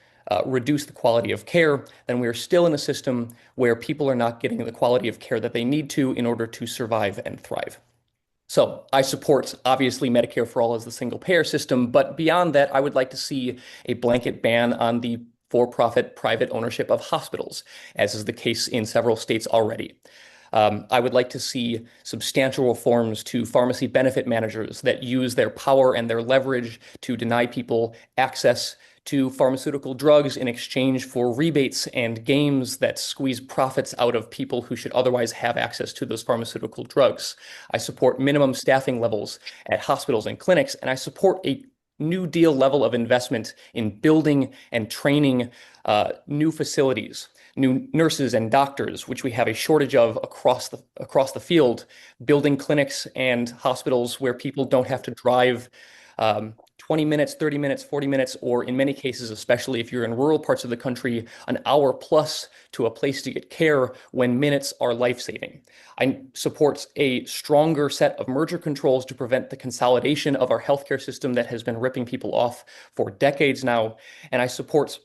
reduce the quality of care, then we are still in a system where people are not getting the quality of care that they need to in order to survive and thrive. So I support, obviously, Medicare for All as the single payer system, but beyond that, I would like to see a blanket ban on the for-profit private ownership of hospitals, as is the case in several states already. I would like to see substantial reforms to pharmacy benefit managers that use their power and their leverage to deny people access to pharmaceutical drugs in exchange for rebates and games that squeeze profits out of people who should otherwise have access to those pharmaceutical drugs. I support minimum staffing levels at hospitals and clinics, and I support a New Deal level of investment in building and training new facilities, new nurses and doctors, which we have a shortage of across the field, building clinics and hospitals where people don't have to drive 20 minutes, 30 minutes, 40 minutes, or in many cases, especially if you're in rural parts of the country, an hour plus to a place to get care when minutes are life-saving. I support a stronger set of merger controls to prevent the consolidation of our healthcare system that has been ripping people off for decades now. And I support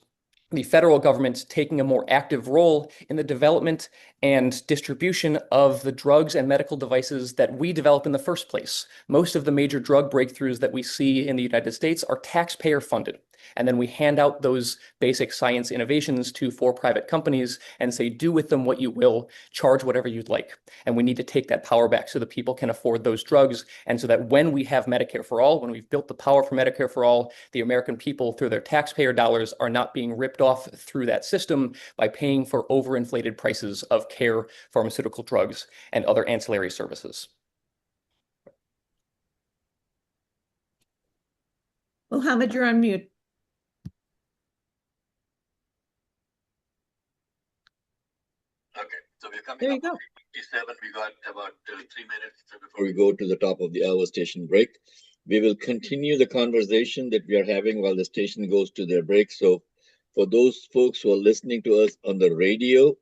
the federal government taking a more active role in the development and distribution of the drugs and medical devices that we develop in the first place. Most of the major drug breakthroughs that we see in the United States are taxpayer funded. And then we hand out those basic science innovations to for-profit companies and say, do with them what you will, charge whatever you'd like. And we need to take that power back so that people can afford those drugs. And so that when we have Medicare for all, when we've built the power for Medicare for all, the American people through their taxpayer dollars are not being ripped off through that system by paying for overinflated prices of care, pharmaceutical drugs, and other ancillary services. Mohammed, you're on mute. Okay, so we're coming There you up go. on 57. We got about 3 minutes before we go to the top of the hour station break. We will continue the conversation that we are having while the station goes to their break. So for those folks who are listening to us on the radio,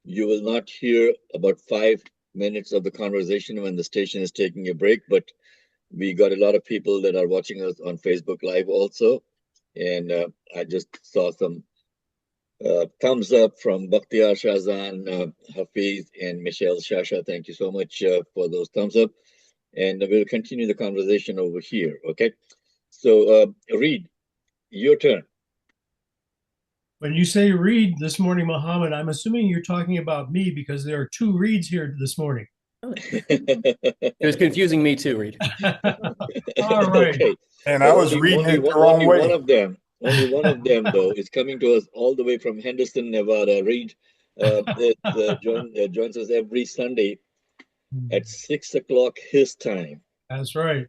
you will not hear about 5 minutes of the conversation when the station is taking a break, but we got a lot of people that are watching us on Facebook Live also. And I just saw some thumbs up from Bakhtiar Shazan, Hafiz, and Michelle Shasha. Thank you so much for those thumbs up. And we'll continue the conversation over here, okay? So, Reed, your turn. When you say Reed this morning, Mohammed, I'm assuming you're talking about me because there are 2 Reeds here this morning. It was confusing me too, Reed. All right. Okay. And I was reading it the wrong way. Only one of them, though, is coming to us all the way from Henderson, Nevada. Reed joins us every Sunday at 6 o'clock his time. That's right.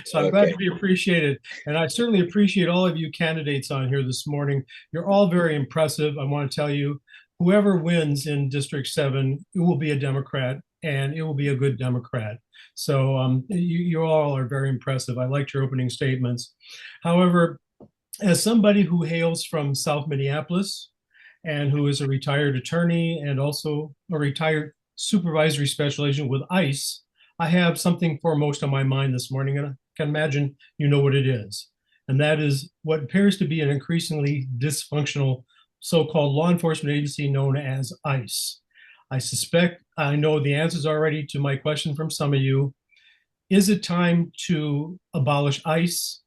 So I'm glad to be appreciated. And I certainly appreciate all of you candidates on here this morning. You're all very impressive. I want to tell you, whoever wins in District 7, it will be a Democrat, and it will be a good Democrat. So you all are very impressive. I liked your opening statements. However, as somebody who hails from South Minneapolis and who is a retired attorney and also a retired supervisory special agent with ICE, I have something foremost on my mind this morning, and I can imagine you know what it is. And that is what appears to be an increasingly dysfunctional so-called law enforcement agency known as ICE. I suspect I know the answers already to my question from some of you. Is it time to abolish ICE?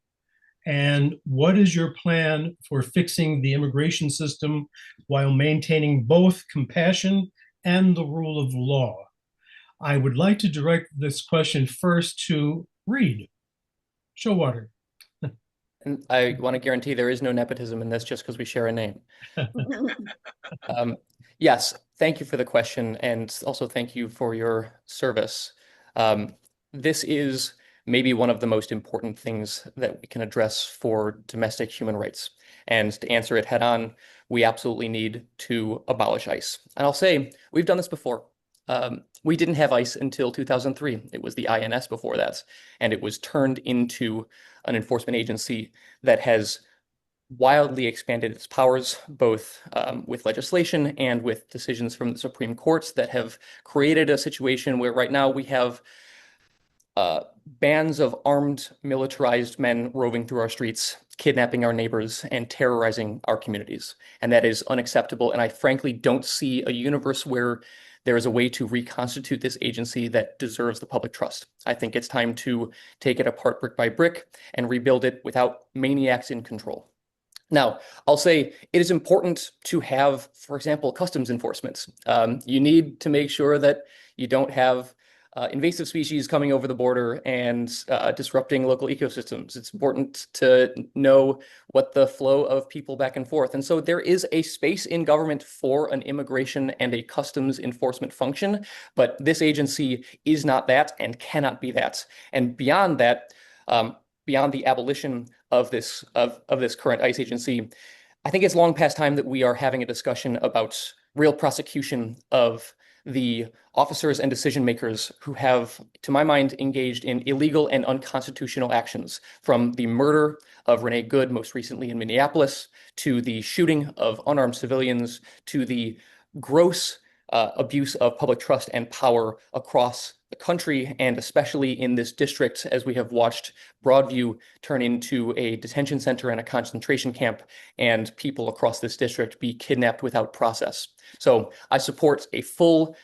And what is your plan for fixing the immigration system while maintaining both compassion and the rule of law? I would like to direct this question first to Reed Showalter. And I want to guarantee there is no nepotism in this just because we share a name. Yes, thank you for the question, and also thank you for your service. This is maybe one of the most important things that we can address for domestic human rights. And to answer it head on, we absolutely need to abolish ICE. And I'll say, we've done this before. We didn't have ICE until 2003. It was the INS before that. And it was turned into an enforcement agency that has wildly expanded its powers, both with legislation and with decisions from the Supreme Courts that have created a situation where right now we have bands of armed, militarized men roving through our streets, kidnapping our neighbors, and terrorizing our communities. And that is unacceptable. And I frankly don't see a universe where there is a way to reconstitute this agency that deserves the public trust. I think it's time to take it apart brick by brick and rebuild it without maniacs in control. Now, I'll say it is important to have, for example, customs enforcement. You need to make sure that you don't have invasive species coming over the border and disrupting local ecosystems. It's important to know what the flow of people back and forth. And so there is a space in government for an immigration and a customs enforcement function, but this agency is not that and cannot be that. And beyond that, beyond the abolition of this current ICE agency, I think it's long past time that we are having a discussion about real prosecution of the officers and decision makers who have, to my mind, engaged in illegal and unconstitutional actions, from the murder of Renee Good, most recently in Minneapolis, to the shooting of unarmed civilians, to the gross abuse of public trust and power across the country, and especially in this district, as we have watched Broadview turn into a detention center and a concentration camp, and people across this district be kidnapped without process. So I support a full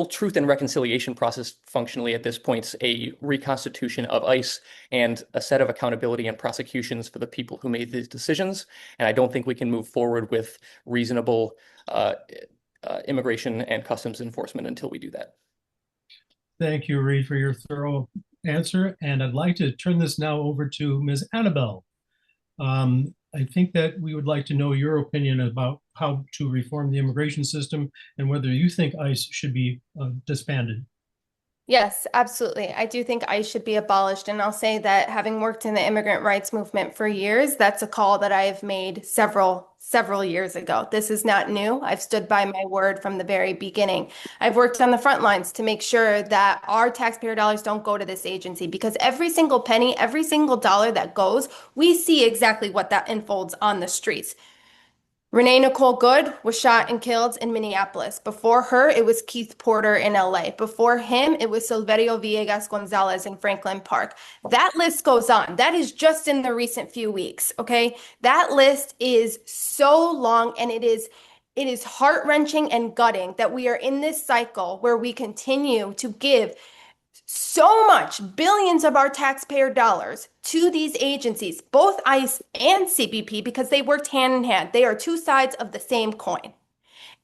truth and reconciliation process functionally at this point, a reconstitution of ICE, and a set of accountability and prosecutions for the people who made these decisions. And I don't think we can move forward with reasonable immigration and customs enforcement until we do that. Thank you, Reed, for your thorough answer. And I'd like to turn this now over to Ms. Anabel. I think that we would like to know your opinion about how to reform the immigration system and whether you think ICE should be disbanded. Yes, absolutely. I do think ICE should be abolished. And I'll say that having worked in the immigrant rights movement for years, that's a call that I've made several years ago. This is not new. I've stood by my word from the very beginning. I've worked on the front lines to make sure that our taxpayer dollars don't go to this agency, because every single penny, every single dollar that goes, we see exactly what that unfolds on the streets. Renee Nicole Good was shot and killed in Minneapolis. Before her, it was Keith Porter in LA. Before him, it was Silverio Villegas Gonzalez in Franklin Park. That list goes on. That is just in the recent few weeks, okay? That list is so long, and it is heart-wrenching and gutting that we are in this cycle where we continue to give so much, billions of our taxpayer dollars to these agencies, both ICE and CBP, because they worked hand in hand. They are two sides of the same coin.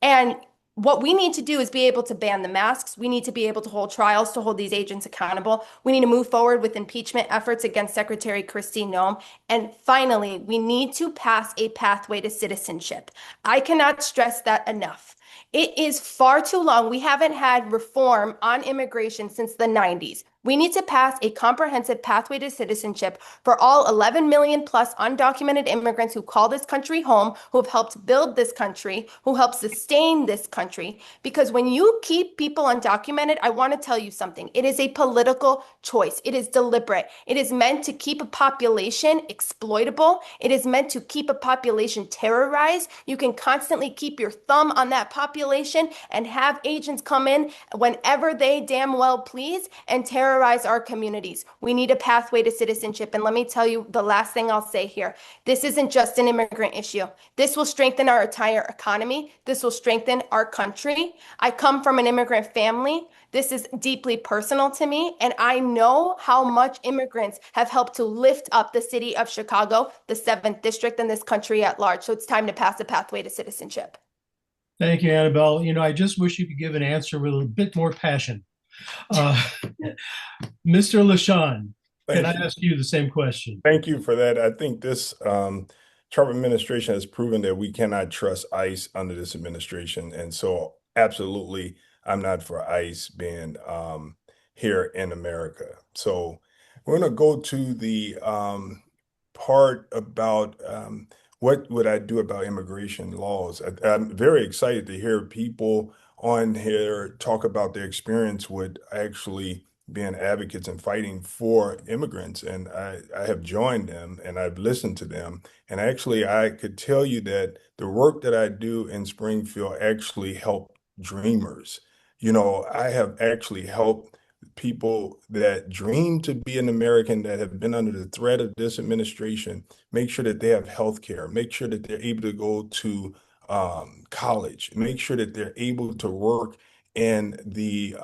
And what we need to do is be able to ban the masks. We need to be able to hold trials to hold these agents accountable. We need to move forward with impeachment efforts against Secretary Kristi Noem. And finally, we need to pass a pathway to citizenship. I cannot stress that enough. It is far too long. We haven't had reform on immigration since the 90s. We need to pass a comprehensive pathway to citizenship for all 11 million plus undocumented immigrants who call this country home, who have helped build this country, who help sustain this country. Because when you keep people undocumented, I want to tell you something. It is a political choice. It is deliberate. It is meant to keep a population exploitable. It is meant to keep a population terrorized. You can constantly keep your thumb on that population and have agents come in whenever they damn well please and terrorize our communities. We need a pathway to citizenship. And let me tell you the last thing I'll say here. This isn't just an immigrant issue. This will strengthen our entire economy. This will strengthen our country. I come from an immigrant family. This is deeply personal to me. And I know how much immigrants have helped to lift up the city of Chicago, the 7th district, and this country at large. So it's time to pass a pathway to citizenship. Thank you, Anabel. You know, I just wish you could give an answer with a bit more passion. Mr. LaShawn, can I ask you the same question? Thank you for that. I think this Trump administration has proven that we cannot trust ICE under this administration. And so absolutely, I'm not for ICE being here in America. So we're going to go to the part about what would I do about immigration laws. I'm very excited to hear people on here talk about their experience with actually being advocates and fighting for immigrants. And I have joined them and I've listened to them. And actually, I could tell you that the work that I do in Springfield actually help dreamers. You know, I have actually helped people that dream to be an American, that have been under the threat of this administration, make sure that they have health care, make sure that they're able to go to college, make sure that they're able to work in the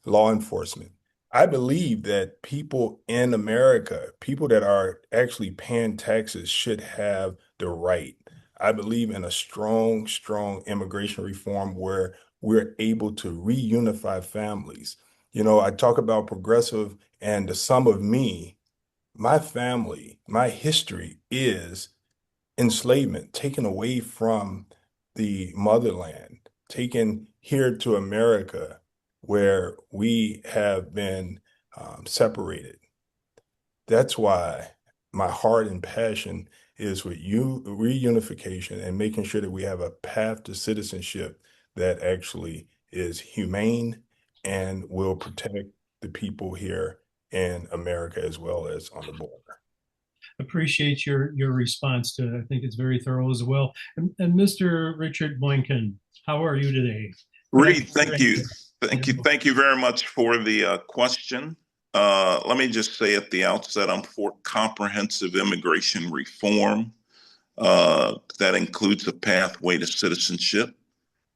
law enforcement. I believe that people in America, people that are actually paying taxes, should have the right. I believe in a strong, strong immigration reform where we're able to reunify families. You know, I talk about progressive and the sum of me. My family, my history is enslavement, taken away from the motherland, taken here to America, where we have been separated. That's why my heart and passion is with reunification and making sure that we have a path to citizenship that actually is humane and will protect the people here in America as well as on the border. Appreciate your response to it. I think it's very thorough as well. And Mr. Richard Boykin, how are you today? Reed, thank you. Thank you very much for the question. Let me just say at the outset, I'm for comprehensive immigration reform that includes a pathway to citizenship.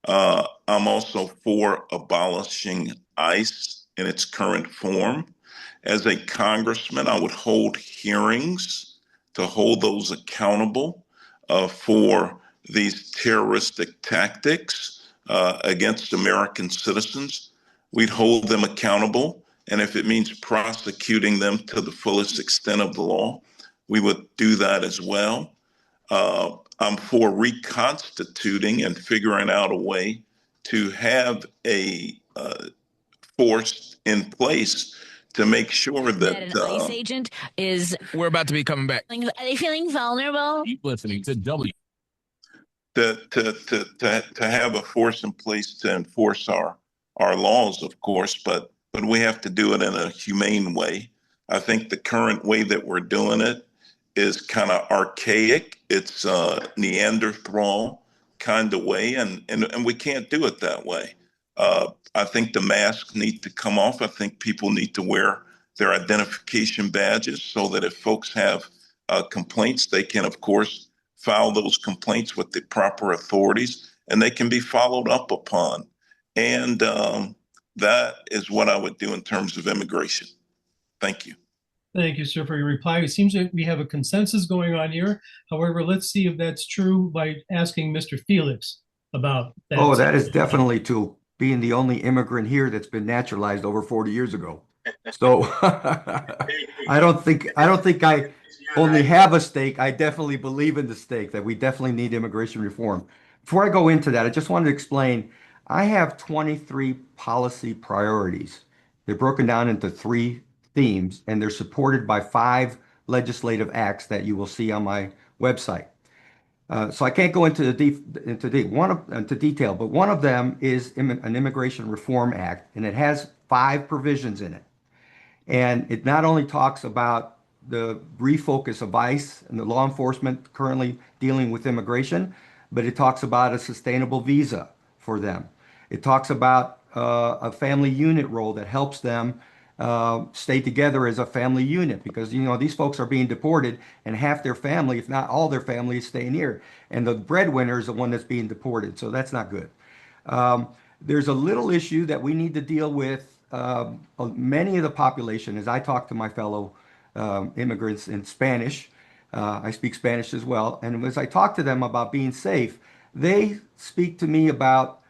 I'm also for abolishing ICE in its current form. As a congressman, I would hold hearings to hold those accountable for these terroristic tactics against American citizens. We'd hold them accountable. And if it means prosecuting them to the fullest extent of the law, we would do that as well. I'm for reconstituting and figuring out a way to have a force in place to make sure that an ICE agent is. We're about to be coming back. Are they feeling vulnerable? Keep listening to W. To have a force in place to enforce our laws, of course, but we have to do it in a humane way. I think the current way that we're doing it is kind of archaic. It's Neanderthal kind of way, and we can't do it that way. I think the masks need to come off. I think people need to wear their identification badges so that if folks have complaints, they can, of course, file those complaints with the proper authorities, and they can be followed up upon. And that is what I would do in terms of immigration. Thank you. Thank you, sir, for your reply. It seems that we have a consensus going on here. However, let's see if that's true by asking Mr. Felix about that. Oh, that is definitely true. Being the only immigrant here that's been naturalized over 40 years ago. So I don't think I only have a stake. I definitely believe in the stake that we definitely need immigration reform. Before I go into that, I just wanted to explain, I have 23 policy priorities. They're broken down into 3 themes, and they're supported by 5 legislative acts that you will see on my website. So I can't go into detail, but one of them is an Immigration Reform Act, and it has 5 provisions in it. And it not only talks about the refocus of ICE and the law enforcement currently dealing with immigration, but it talks about a sustainable visa for them. It talks about a family unit role that helps them stay together as a family unit, because these folks are being deported and half their family, if not all their family, is staying here, and the breadwinner is the one that's being deported, so that's not good. There's a little issue that we need to deal with. Many of the population, as I talk to my fellow immigrants in Spanish, I speak Spanish as well, and as I talk to them about being safe, they speak to me about,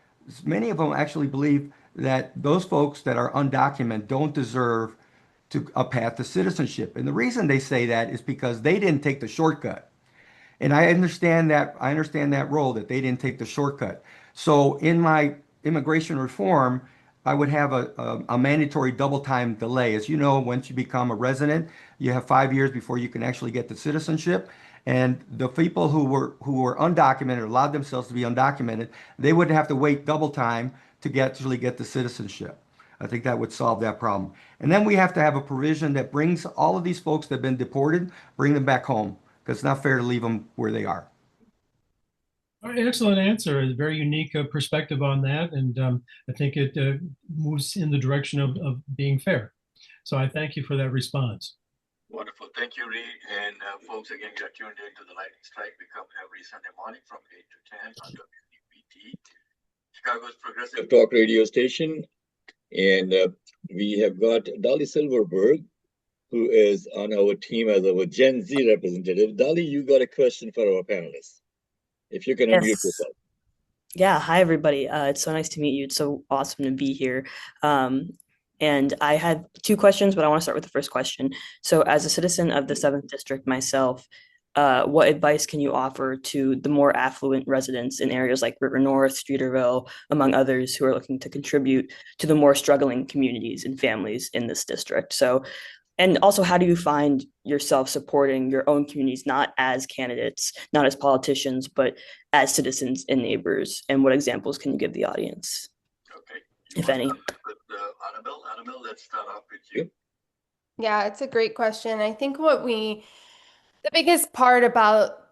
many of them actually believe that those folks that are undocumented don't deserve a path to citizenship. And the reason they say that is because they didn't take the shortcut. And I understand that role, that they didn't take the shortcut. So in my immigration reform, I would have a mandatory double time delay. As you know, once you become a resident, you have 5 years before you can actually get the citizenship. And the people who were undocumented, allowed themselves to be undocumented, they would have to wait double time to actually get the citizenship. I think that would solve that problem. And then we have to have a provision that brings all of these folks that have been deported, bring them back home, because it's not fair to leave them where they are. Excellent answer. A very unique perspective on that. And I think it moves in the direction of being fair. So I thank you for that response. Wonderful. Thank you, Reed. And folks, again, you're tuned in to the Lightning Strike. We come every Sunday morning from 8 to 10 on WCPT, Chicago's progressive talk radio station. And we have got Dali Silverberg, who is on our team as our Gen Z representative. Dali, you got a question for our panelists. If you can unmute yourself. Yeah, hi everybody. It's so nice to meet you. It's so awesome to be here. And I had 2 questions, but I want to start with the first question. So as a citizen of the 7th District myself, what advice can you offer to the more affluent residents in areas like River North, Streeterville, among others, who are looking to contribute to the more struggling communities and families in this district? So, and also, how do you find yourself supporting your own communities, not as candidates, not as politicians, but as citizens and neighbors? And what examples can you give the audience, if any? Anabel, let's start off with you. Yeah, it's a great question. I think the biggest part about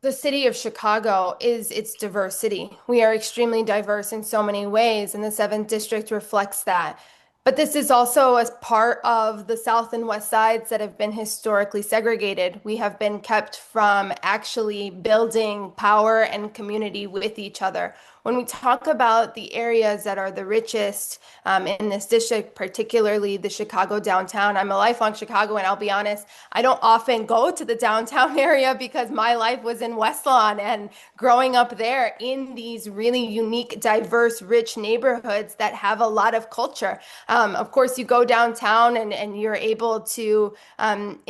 The city of Chicago is its diversity. We are extremely diverse in so many ways, and the 7th District reflects that. But this is also a part of the South and West sides that have been historically segregated. We have been kept from actually building power and community with each other. When we talk about the areas that are the richest in this district, particularly the Chicago downtown, I'm a lifelong Chicagoan. I'll be honest, I don't often go to the downtown area because my life was in West Lawn, and growing up there in these really unique, diverse, rich neighborhoods that have a lot of culture. Of course, you go downtown and you're able to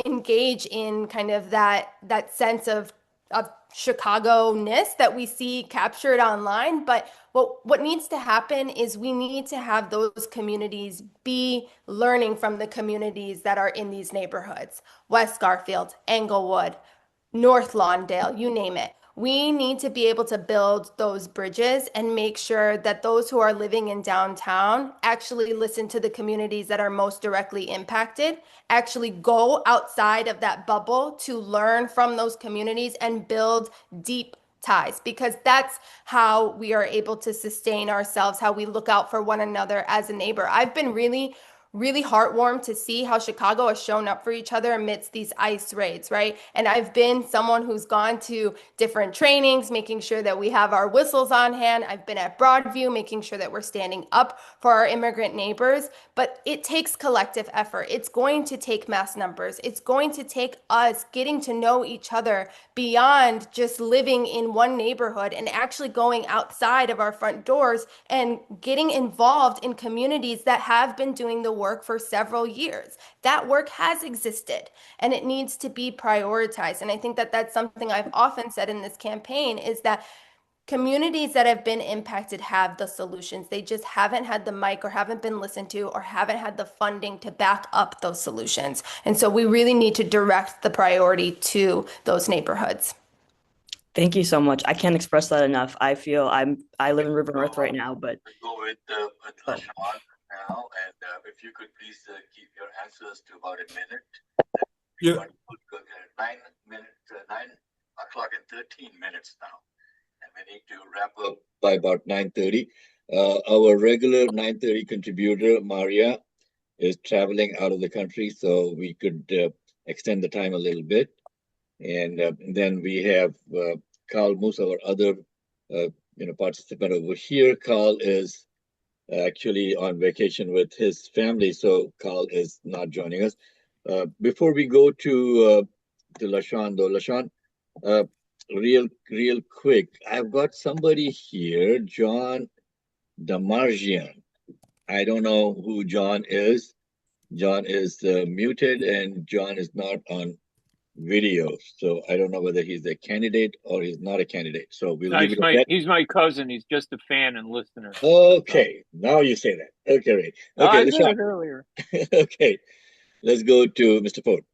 engage in kind of that sense of Chicago-ness that we see captured online. But what needs to happen is we need to have those communities be learning from the communities that are in these neighborhoods. West Garfield, Englewood, North Lawndale, you name it. We need to be able to build those bridges and make sure that those who are living in downtown actually listen to the communities that are most directly impacted, actually go outside of that bubble to learn from those communities and build deep ties, because that's how we are able to sustain ourselves, how we look out for one another as a neighbor. I've been really heartwarmed to see how Chicago has shown up for each other amidst these ICE raids, right? And I've been someone who's gone to different trainings, making sure that we have our whistles on hand. I've been at Broadview, making sure that we're standing up for our immigrant neighbors. But it takes collective effort. It's going to take mass numbers. It's going to take us getting to know each other beyond just living in one neighborhood and actually going outside of our front doors and getting involved in communities that have been doing the work for several years. That work has existed and it needs to be prioritized. And I think that that's something I've often said in this campaign, is that communities that have been impacted have the solutions. They just haven't had the mic, or haven't been listened to, or haven't had the funding to back up those solutions. And so we really need to direct the priority to those neighborhoods. Thank you so much. I can't express that enough. I feel I live in River North right now, but Go with LaShawn now, and if you could please keep your answers to about a minute. Yeah. 9 o'clock and 13 minutes now, and we need to wrap up by about 9:30. Our regular 9:30 contributor, Maria, is traveling out of the country, so we could extend the time a little bit. And then we have Carl Moose, our other participant over here. Carl is actually on vacation with his family, so Carl is not joining us. Before we go to LaShawn, though, LaShawn, real quick, I've got somebody here, John Damarjian. I don't know who John is. John is muted, and John is not on video, so I don't know whether he's a candidate or he's not a candidate. So we'll leave it at that. He's my cousin. He's just a fan and listener. Okay, now you say that. Okay, right. Okay, I said it earlier. Okay, let's go to Mr. Ford.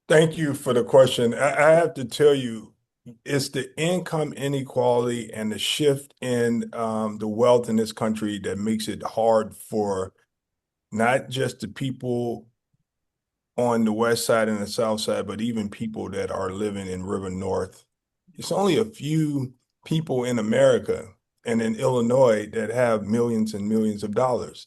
Thank you for the question. I have to tell you, it's the income inequality and the shift in the wealth in this country that makes it hard for not just the people on the west side and the south side, but even people that are living in River North. It's only a few people in America and in Illinois that have millions and millions of dollars.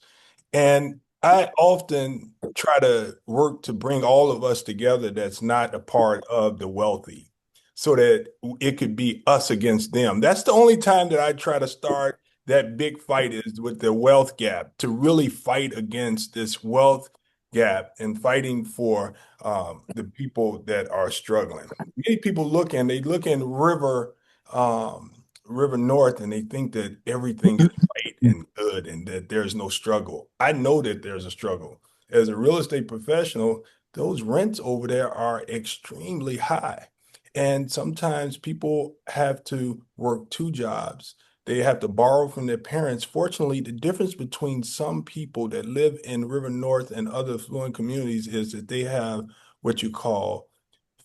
And I often try to work to bring all of us together that's not a part of the wealthy, so that it could be us against them. That's the only time that I try to start that big fight, is with the wealth gap, to really fight against this wealth gap and fighting for the people that are struggling. Many people look in River North and they think that everything is right and good and that there's no struggle. I know that there's a struggle. As a real estate professional, those rents over there are extremely high. And sometimes people have to work two jobs. They have to borrow from their parents. Fortunately, the difference between some people that live in River North and other affluent communities is that they have what you call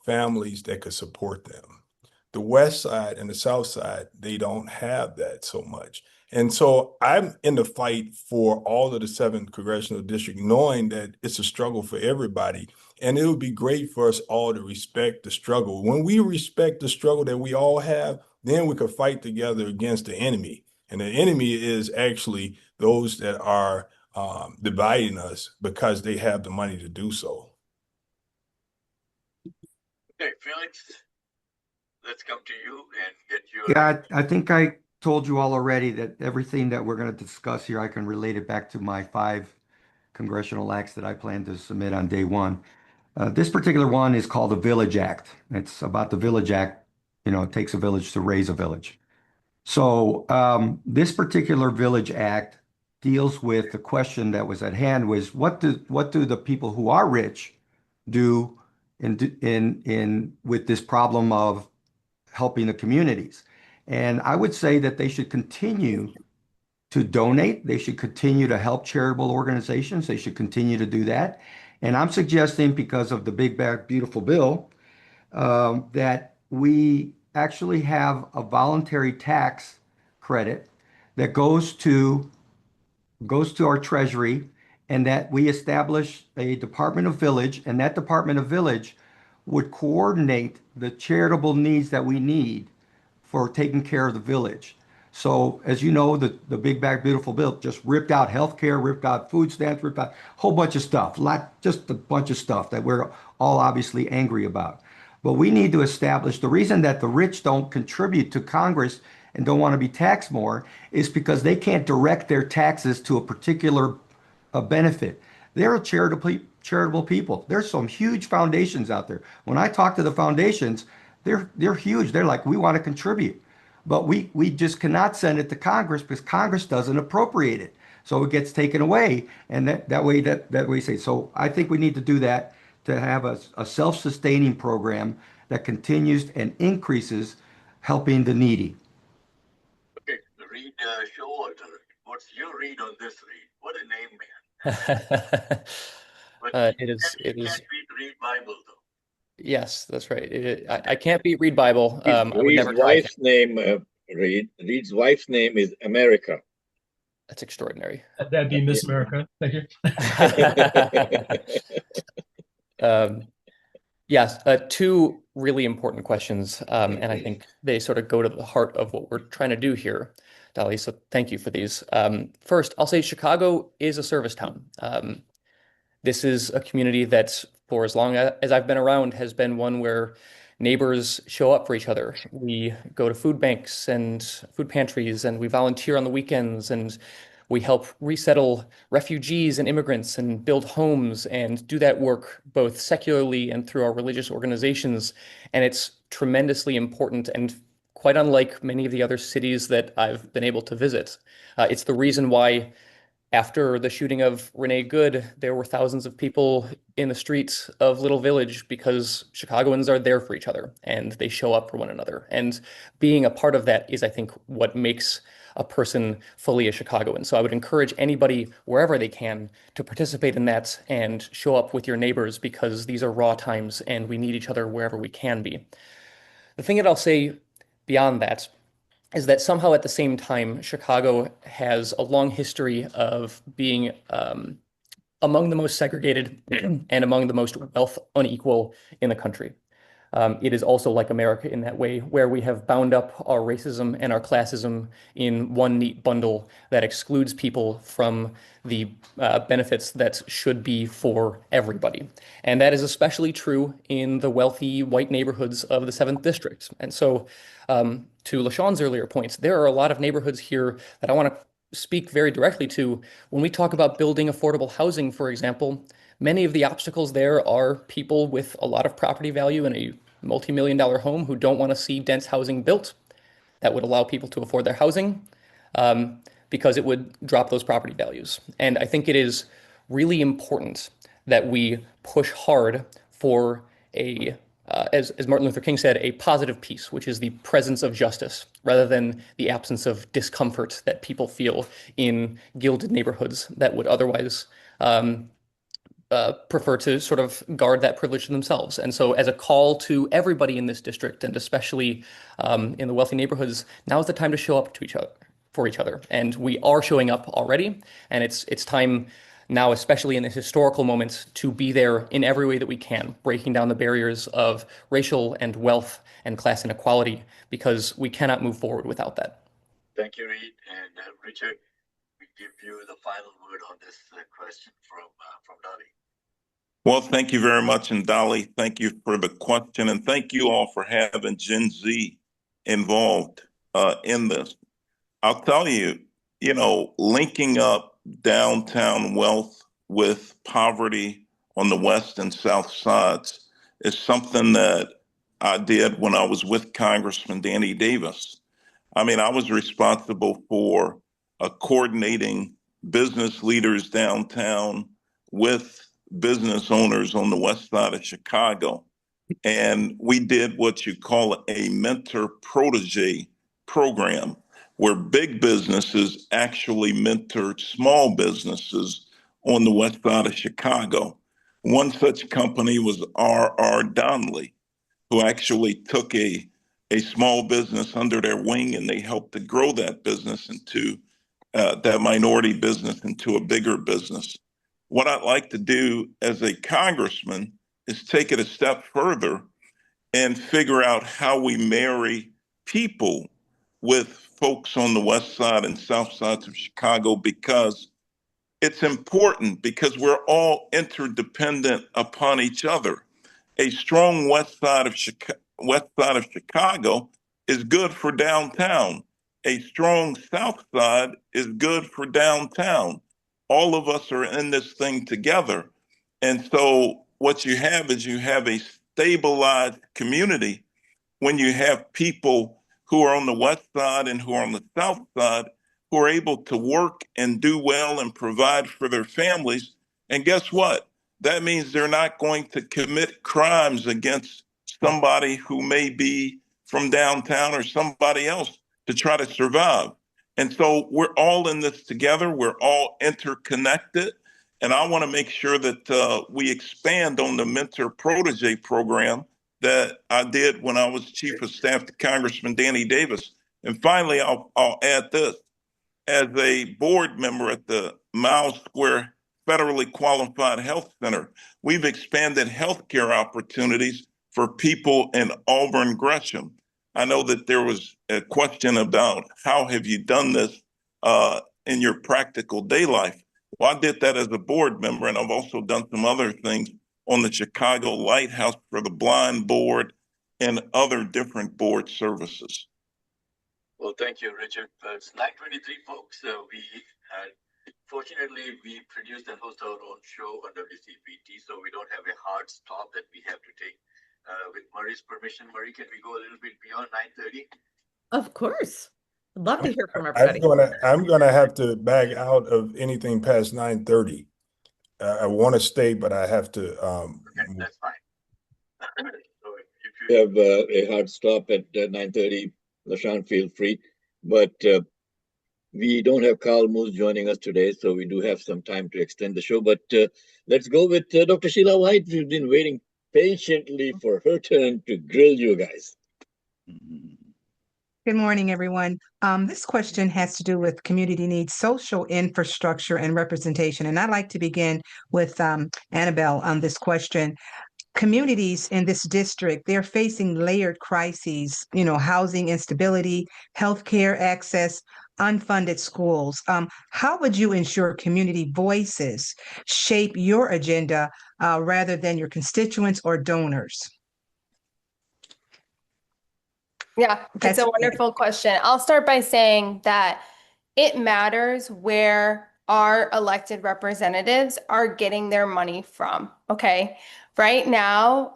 families that could support them. The West Side and the South Side, they don't have that so much. And so I'm in the fight for all of the 7th Congressional District, knowing that it's a struggle for everybody. And it would be great for us all to respect the struggle. When we respect the struggle that we all have, then we could fight together against the enemy. And the enemy is actually those that are dividing us because they have the money to do so. Okay, Felix, let's come to you and get your. Yeah, I think I told you all already that everything that we're going to discuss here, I can relate it back to my 5 congressional acts that I plan to submit on day one. This particular one is called the Village Act. It's about the Village Act. You know, it takes a village to raise a village. So this particular Village Act deals with the question that was at hand was what do the people who are rich do in with this problem of helping the communities? And I would say that they should continue to donate. They should continue to help charitable organizations. They should continue to do that. And I'm suggesting, because of the Big Bad Beautiful Bill, that we actually have a voluntary tax credit that goes to our Treasury, and that we establish a Department of Village, and that Department of Village would coordinate the charitable needs that we need for taking care of the village. So, as you know, the Big Bad Beautiful Bill just ripped out healthcare, ripped out food stamps, ripped out a whole bunch of stuff, just a bunch of stuff that we're all obviously angry about. But we need to establish the reason that the rich don't contribute to Congress and don't want to be taxed more is because they can't direct their taxes to a particular benefit. They're charitable people. There's some huge foundations out there. When I talk to the foundations, they're huge. They're like, we want to contribute. But we just cannot send it to Congress because Congress doesn't appropriate it. So it gets taken away, and that way say. So I think we need to do that, to have a self-sustaining program that continues and increases helping the needy. Okay, read Showalter. What's your read on this, Read? What a name, man. But it is. Can't read Bible, though. Yes, that's right. I can't beat Read Bible. I would Reed's never try. wife's name, Reed's wife's name is America. That's extraordinary. That'd be Miss America. Thank you. Yes, 2 really important questions, and I think they sort of go to the heart of what we're trying to do here, Dali. So thank you for these. First, I'll say Chicago is a service town. This is a community that, for as long as I've been around, has been one where neighbors show up for each other. We go to food banks and food pantries, and we volunteer on the weekends, and we help resettle refugees and immigrants and build homes and do that work both secularly and through our religious organizations. And it's tremendously important and quite unlike many of the other cities that I've been able to visit. It's the reason why after the shooting of Renee Good, there were thousands of people in the streets of Little Village because Chicagoans are there for each other and they show up for one another. And being a part of that is, I think, what makes a person fully a Chicagoan. So I would encourage anybody, wherever they can, to participate in that and show up with your neighbors, because these are raw times and we need each other wherever we can be. The thing that I'll say beyond that is that somehow at the same time, Chicago has a long history of being among the most segregated and among the most wealth unequal in the country. It is also like America in that way, where we have bound up our racism and our classism in one neat bundle that excludes people from the benefits that should be for everybody. And that is especially true in the wealthy white neighborhoods of the 7th District. And so to LaShawn's earlier points, there are a lot of neighborhoods here that I want to speak very directly to. When we talk about building affordable housing, for example, many of the obstacles there are people with a lot of property value in a multi-million-dollar home who don't want to see dense housing built that would allow people to afford their housing because it would drop those property values. And I think it is really important that we push hard for as Martin Luther King said, a positive peace, which is the presence of justice rather than the absence of discomfort that people feel in gilded neighborhoods that would otherwise prefer to sort of guard that privilege to themselves. And so as a call to everybody in this district, and especially in the wealthy neighborhoods, now is the time to show up to each other, for each other. And we are showing up already. And it's time now, especially in this historical moment, to be there in every way that we can, breaking down the barriers of racial and wealth and class inequality, because we cannot move forward without that. Thank you, Reed. And Richard, we give you the final word on this question from Dali. Well, thank you very much. And Dali, thank you for the question. And thank you all for having Gen Z involved in this. I'll tell you, linking up downtown wealth with poverty on the west and south sides is something that I did when I was with Congressman Danny Davis. I mean, I was responsible for coordinating business leaders downtown with business owners on the west side of Chicago. And we did what you call a mentor protege program, where big businesses actually mentored small businesses on the west side of Chicago. One such company was R.R. Donnelly, who actually took a small business under their wing, and they helped to grow that business into that minority business into a bigger business. What I'd like to do as a congressman is take it a step further and figure out how we marry people with folks on the west side and south sides of Chicago, because it's important, because we're all interdependent upon each other. A strong west side of Chicago is good for downtown. A strong south side is good for downtown. All of us are in this thing together. And so what you have is you have a stabilized community when you have people who are on the west side and who are on the south side who are able to work and do well and provide for their families. And guess what? That means they're not going to commit crimes against somebody who may be from downtown or somebody else to try to survive. And so we're all in this together. We're all interconnected. And I want to make sure that we expand on the mentor protege program that I did when I was chief of staff to Congressman Danny Davis. And finally, I'll add this. As a board member at the Miles Square Federally Qualified Health Center, we've expanded healthcare opportunities for people in Auburn Gresham. I know that there was a question about how have you done this in your practical day life. Well, I did that as a board member, and I've also done some other things on the Chicago Lighthouse for the Blind Board and other different board services. Well, thank you, Richard. It's 9:23, folks. Fortunately, we produced and host our own show on WCPT, so we don't have a hard stop that we have to take. With Murray's permission, Murray, can we go a little bit beyond 9:30? Of course. I'd love to hear from everybody. I'm gonna have to back out of anything past 9:30. I want to stay, but I have to. Okay, that's fine. So if you have a hard stop at 9:30, LaShawn, feel free. But we don't have Carl Moose joining us today, so we do have some time to extend the show. But let's go with Dr. Sheila White. We've been waiting patiently for her turn to grill you guys. Good morning, everyone. This question has to do with community needs, social infrastructure, and representation. And I'd like to begin with Anabel on this question. Communities in this district, they're facing layered crises, housing instability, healthcare access, unfunded schools. How would you ensure community voices shape your agenda rather than your constituents or donors? Yeah, it's a wonderful question. I'll start by saying that it matters where our elected representatives are getting their money from, okay? Right now,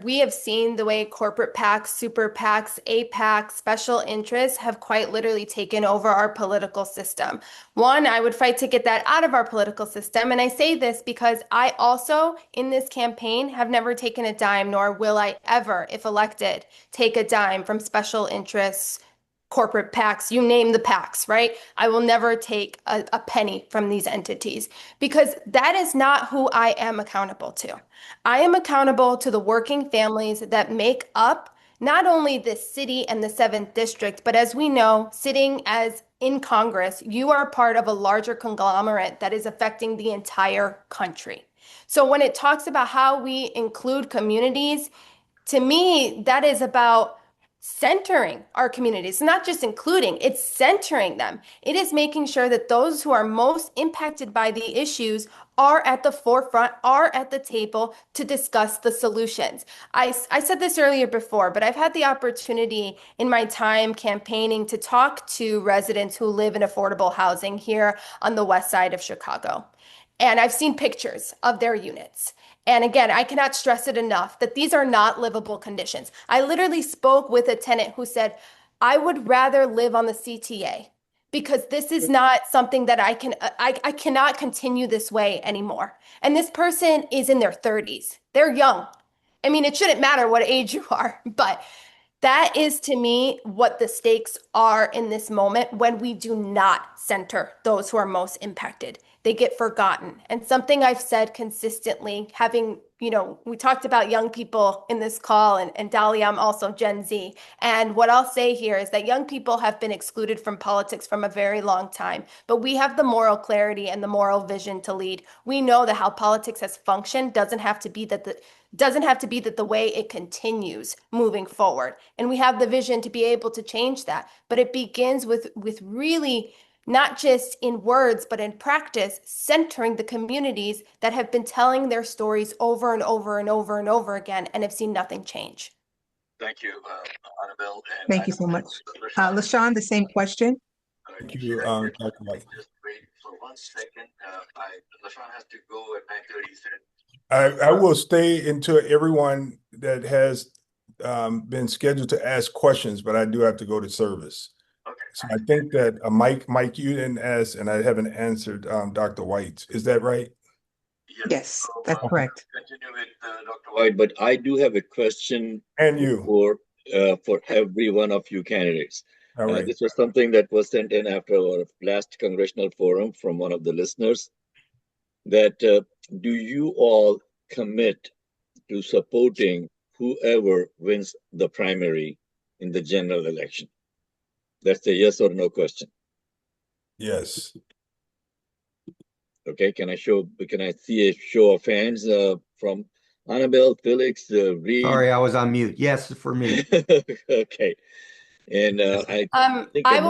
we have seen the way corporate PACs, super PACs, APACs, special interests have quite literally taken over our political system. One, I would fight to get that out of our political system. And I say this because I also, in this campaign, have never taken a dime, nor will I ever, if elected, take a dime from special interests corporate PACs, you name the PACs, right? I will never take a penny from these entities because that is not who I am accountable to. I am accountable to the working families that make up not only this city and the 7th district, but as we know, sitting as in Congress, you are part of a larger conglomerate that is affecting the entire country. So when it talks about how we include communities, to me, that is about centering our communities, not just including, it's centering them. It is making sure that those who are most impacted by the issues are at the forefront, are at the table to discuss the solutions. I said this earlier before, but I've had the opportunity in my time campaigning to talk to residents who live in affordable housing here on the west side of Chicago. And I've seen pictures of their units. And again, I cannot stress it enough that these are not livable conditions. I literally spoke with a tenant who said, I would rather live on the CTA because this is not something that I cannot continue this way anymore. And this person is in their 30s. They're young. I mean, it shouldn't matter what age you are, but that is to me what the stakes are in this moment when we do not center those who are most impacted. They get forgotten. And something I've said consistently, having, we talked about young people in this call, and Dali, I'm also Gen Z. And what I'll say here is that young people have been excluded from politics from a very long time, but we have the moral clarity and the moral vision to lead. We know that how politics has functioned doesn't have to be that the way it continues moving forward. And we have the vision to be able to change that. But it begins with really not just in words, but in practice, centering the communities that have been telling their stories over and over and over and over again and have seen nothing change. Thank you, Anabel. Thank you so much. LaShawn, the same question. Thank you, Dr. White. Just wait for 1 second. LaShawn has to go at 9:30. I will stay until everyone that has been scheduled to ask questions, but I do have to go to service. Okay. So I think that Mike, you didn't ask, and I haven't answered Dr. White. Is that right? Yes, that's correct. Continue with Dr. White, but I do have a question and you for every one of you candidates. All right. This was something that was sent in after our last congressional forum from one of the listeners. That do you all commit to supporting whoever wins the primary in the general election? That's a yes or no question. Yes. Okay, can I see a show of hands from Anabel, Felix, Reed? Sorry, I was on mute. Yes, for me. Okay. And I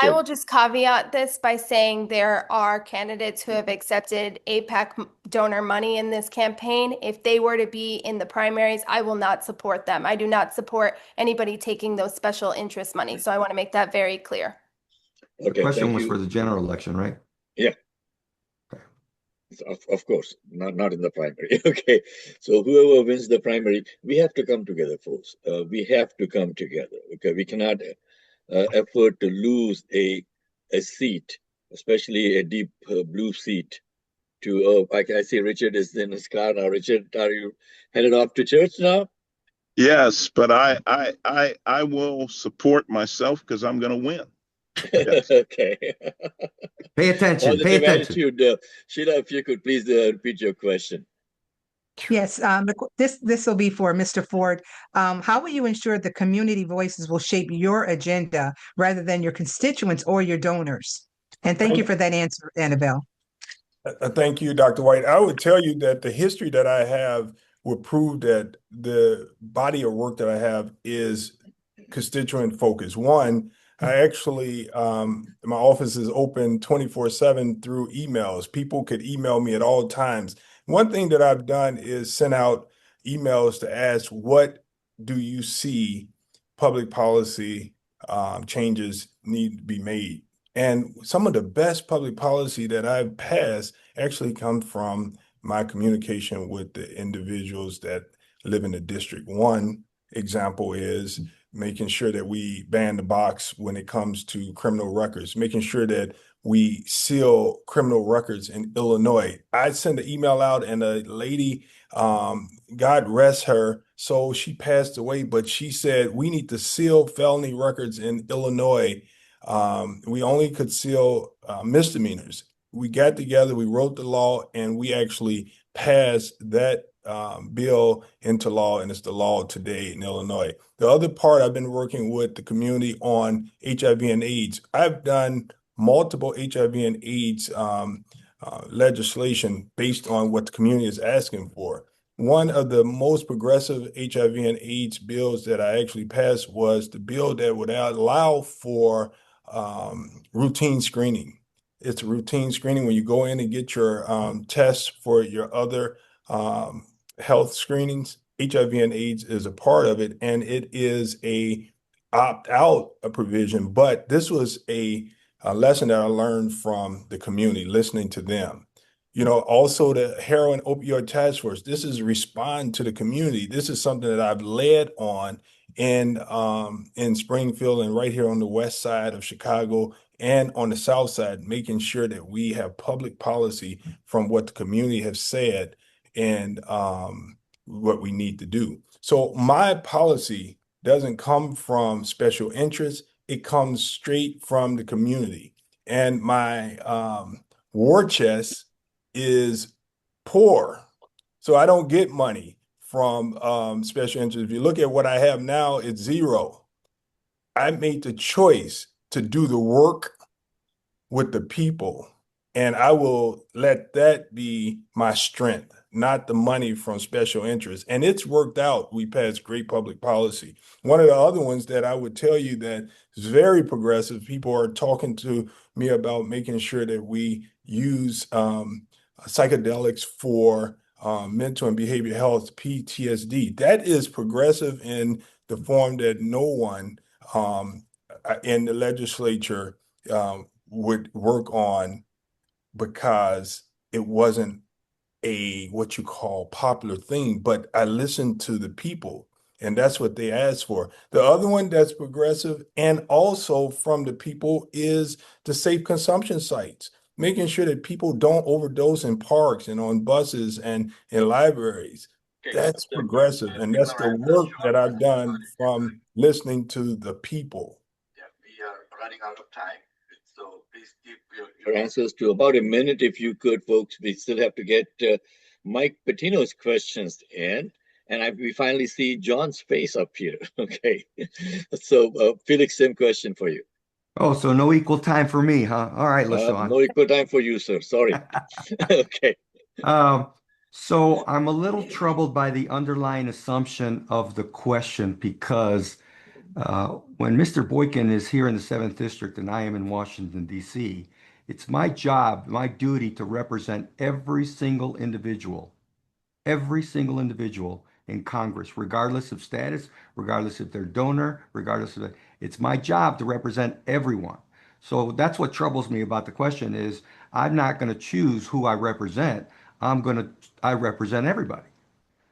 will just caveat this by saying there are candidates who have accepted APAC donor money in this campaign. If they were to be in the primaries, I will not support them. I do not support anybody taking those special interest money. So I want to make that very clear. The question was for the general election, right? Yeah. Of course, not in the primary. Okay, so whoever wins the primary, we have to come together, folks. We have to come together. Okay, we cannot afford to lose a seat, especially a deep blue seat. To I see Richard is in his car now. Richard, are you headed off to church now? Yes, but I will support myself because I'm going to win. Yes. Okay. Pay attention. Pay attention. Attitude. Sheila, if you could please repeat your question. Yes, this will be for Mr. Ford. How will you ensure the community voices will shape your agenda rather than your constituents or your donors? And thank you for that answer, Anabel. Thank you, Dr. White. I would tell you that the history that I have will prove that the body of work that I have is constituent focused. One, I actually, my office is open 24/7 through emails. People could email me at all times. One thing that I've done is send out emails to ask, what do you see public policy changes need to be made? And some of the best public policy that I've passed actually come from my communication with the individuals that live in the district. One example is making sure that we ban the box when it comes to criminal records, making sure that we seal criminal records in Illinois. I sent an email out and a lady, God rest her soul, she passed away, but she said we need to seal felony records in Illinois. We only could seal misdemeanors. We got together, we wrote the law, and we actually passed that bill into law, and it's the law today in Illinois. The other part, I've been working with the community on HIV and AIDS. I've done multiple HIV and AIDS legislation based on what the community is asking for. One of the most progressive HIV and AIDS bills that I actually passed was the bill that would allow for routine screening. It's a routine screening when you go in and get your tests for your other health screenings. HIV and AIDS is a part of it, and it is a opt-out provision. But this was a lesson that I learned from the community, listening to them. Also the heroin opioid task force. This is respond to the community. This is something that I've led on in Springfield and right here on the west side of Chicago and on the south side, making sure that we have public policy from what the community has said and what we need to do. So my policy doesn't come from special interests. It comes straight from the community. And my war chest is poor. So I don't get money from special interests. If you look at what I have now, it's zero. I made the choice to do the work with the people, and I will let that be my strength, not the money from special interests. And it's worked out. We passed great public policy. One of the other ones that I would tell you that is very progressive, people are talking to me about making sure that we use psychedelics for mental and behavioral health, PTSD. That is progressive in the form that no one in the legislature would work on, because it wasn't a what you call popular thing. But I listened to the people, and that's what they asked for. The other one that's progressive and also from the people is the safe consumption sites, making sure that people don't overdose in parks and on buses and in libraries. That's progressive, and that's the work that I've done from listening to the people. Yeah, we are running out of time, so please keep your answers to about a minute if you could, folks. We still have to get Mike Patino's questions in, and we finally see John's face up here. Okay, so Felix, same question for you. Oh, so no equal time for me, huh? All right, LaShawn. No equal time for you, sir. Sorry. Okay. So I'm a little troubled by the underlying assumption of the question, because when Mr. Boykin is here in the 7th District and I am in Washington, D.C., it's my job, my duty to represent every single individual in Congress, regardless of status, regardless if they're donor, regardless of it's my job to represent everyone. So that's what troubles me about the question is I'm not going to choose who I represent. I represent everybody.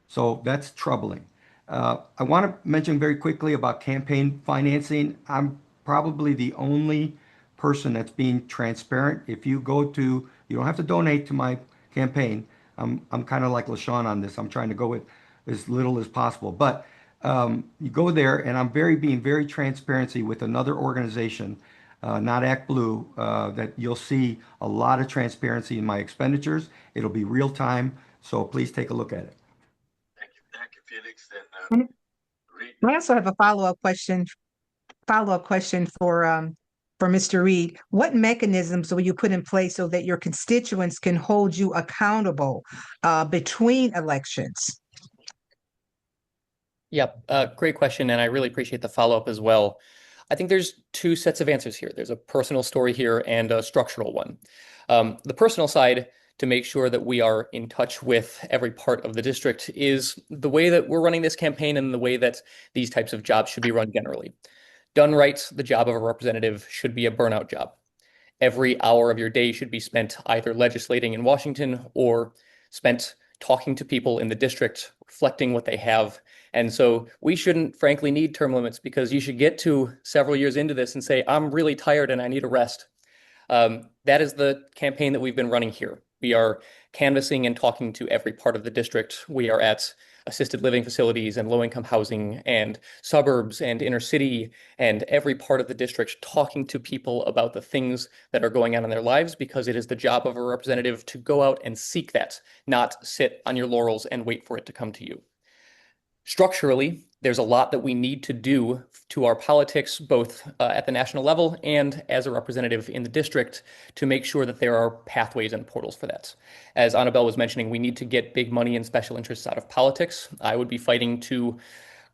So that's troubling. I want to mention very quickly about campaign financing. I'm probably the only person that's being transparent. If you go to, you don't have to donate to my campaign. I'm kind of like LaShawn on this. I'm trying to go with as little as possible. But you go there, and I'm being very transparency with another organization, not Act Blue, that you'll see a lot of transparency in my expenditures. It'll be real time, so please take a look at it. Thank you, Felix. And I also have a follow-up question for Mr. Reed. What mechanisms will you put in place so that your constituents can hold you accountable between elections? Yep, great question, and I really appreciate the follow-up as well. I think there's two sets of answers here. There's a personal story here and a structural one. The personal side, to make sure that we are in touch with every part of the district, is the way that we're running this campaign and the way that these types of jobs should be run generally. Done right, the job of a representative should be a burnout job. Every hour of your day should be spent either legislating in Washington or spent talking to people in the district, reflecting what they have, And so we shouldn't, frankly, need term limits because you should get to several years into this and say, I'm really tired and I need a rest. That is the campaign that we've been running here. We are canvassing and talking to every part of the district. We are at assisted living facilities and low-income housing and suburbs and inner city and every part of the district, talking to people about the things that are going on in their lives, because it is the job of a representative to go out and seek that, not sit on your laurels and wait for it to come to you. Structurally, there's a lot that we need to do to our politics, both at the national level and as a representative in the district, to make sure that there are pathways and portals for that. As Anabel was mentioning, we need to get big money and special interests out of politics. I would be fighting to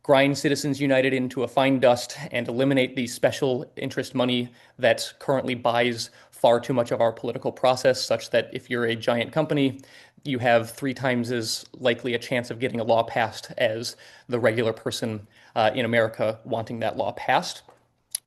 grind Citizens United into a fine dust and eliminate the special interest money that currently buys far too much of our political process, such that if you're a giant company, you have 3 times as likely a chance of getting a law passed as the regular person in America wanting that law passed.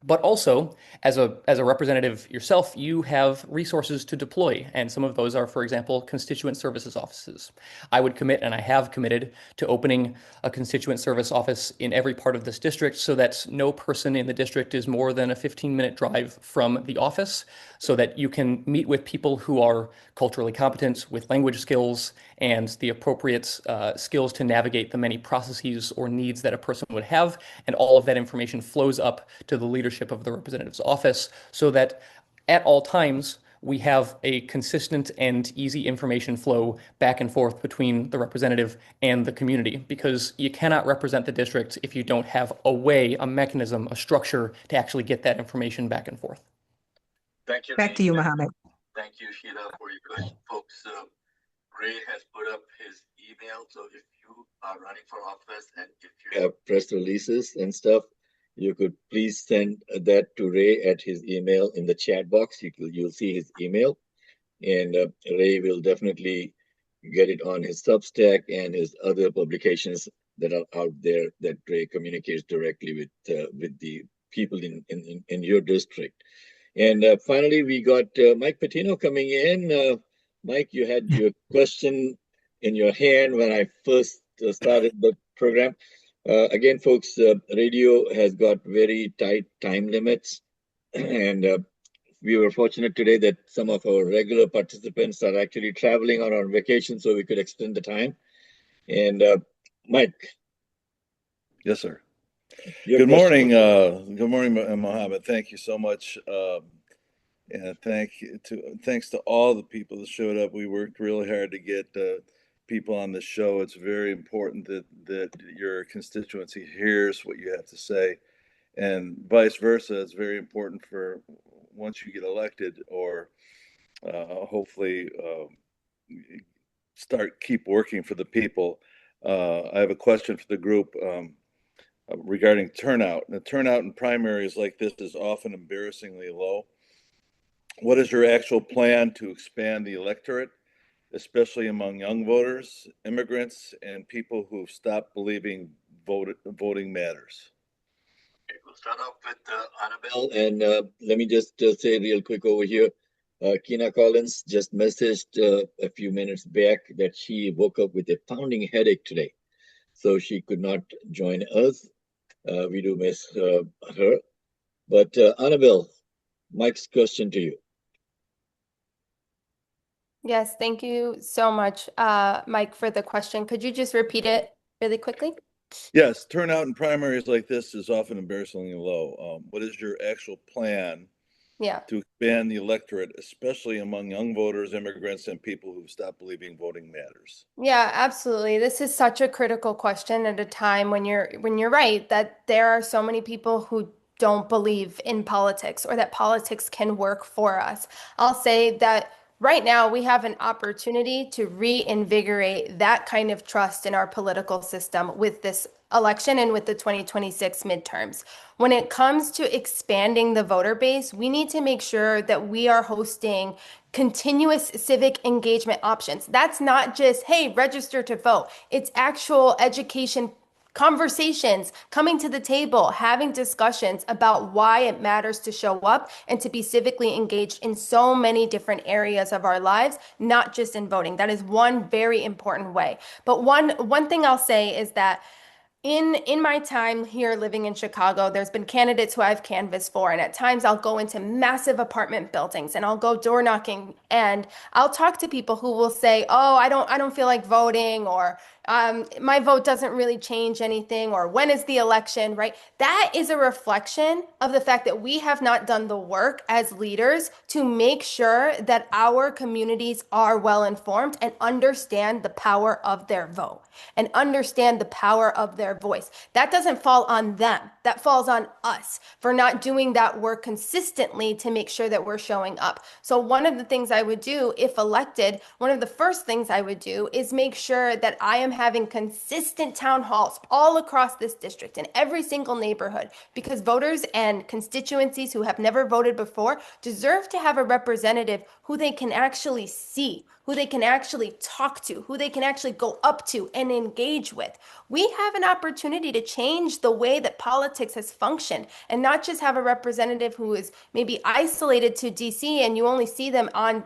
But also, as a representative yourself, you have resources to deploy. And some of those are, for example, constituent services offices. I would commit, and I have committed, to opening a constituent service office in every part of this district so that no person in the district is more than a 15-minute drive from the office, so that you can meet with people who are culturally competent with language skills and the appropriate skills to navigate the many processes or needs that a person would have. And all of that information flows up to the leadership of the representative's office so that at all times we have a consistent and easy information flow back and forth between the representative and the community, because you cannot represent the district if you don't have a way, a mechanism, a structure to actually get that information back and forth. Thank you. Back to you, Mohammed. Thank you, Sheila, for your question. Folks, Ray has put up his email, so if you are running for office and if you have press releases and stuff, you could please send that to Ray at his email in the chat box. You'll see his email, and Ray will definitely get it on his Substack and his other publications that are out there that Ray communicates directly with the people in your district. And finally, we got Mike Patino coming in. Mike, you had your question in your hand when I first started the program. Again, folks, radio has got very tight time limits, and we were fortunate today that some of our regular participants are actually traveling on vacation, so we could extend the time. And Mike. Yes, sir. Good morning. Good morning, Mohammed. Thank you so much. And thanks to all the people that showed up. We worked really hard to get people on the show. It's very important that your constituency hears what you have to say, and vice versa. It's very important for once you get elected, or hopefully keep working for the people. I have a question for the group regarding turnout. The turnout in primaries like this is often embarrassingly low. What is your actual plan to expand the electorate, especially among young voters, immigrants, and people who've stopped believing voting matters? Okay, we'll start off with Anabel, and let me just say real quick over here. Kina Collins just messaged a few minutes back that she woke up with a pounding headache today, so she could not join us. We do miss her. But Anabel, Mike's question to you. Yes, thank you so much, Mike, for the question. Could you just repeat it really quickly? Yes, turnout in primaries like this is often embarrassingly low. What is your actual plan to expand the electorate, especially among young voters, immigrants, and people who've stopped believing voting matters? Yeah, absolutely. This is such a critical question at a time when you're right that there are so many people who don't believe in politics or that politics can work for us. I'll say that right now we have an opportunity to reinvigorate that kind of trust in our political system with this election and with the 2026 midterms. When it comes to expanding the voter base, we need to make sure that we are hosting continuous civic engagement options. That's not just, hey, register to vote. It's actual education conversations, coming to the table, having discussions about why it matters to show up and to be civically engaged in so many different areas of our lives, not just in voting. That is one very important way. But one thing I'll say is that in my time here living in Chicago, there's been candidates who I've canvassed for, and at times I'll go into massive apartment buildings and I'll go door knocking and I'll talk to people who will say, "Oh, I don't feel like voting," or my vote doesn't really change anything, or when is the election, right? That is a reflection of the fact that we have not done the work as leaders to make sure that our communities are well informed and understand the power of their vote and understand the power of their voice. That doesn't fall on them. That falls on us for not doing that work consistently to make sure that we're showing up. So one of the things I would do if elected, one of the first things I would do is make sure that I am having consistent town halls all across this district in every single neighborhood, because voters and constituencies who have never voted before deserve to have a representative who they can actually see, who they can actually talk to, who they can actually go up to and engage with. We have an opportunity to change the way that politics has functioned and not just have a representative who is maybe isolated to DC and you only see them on,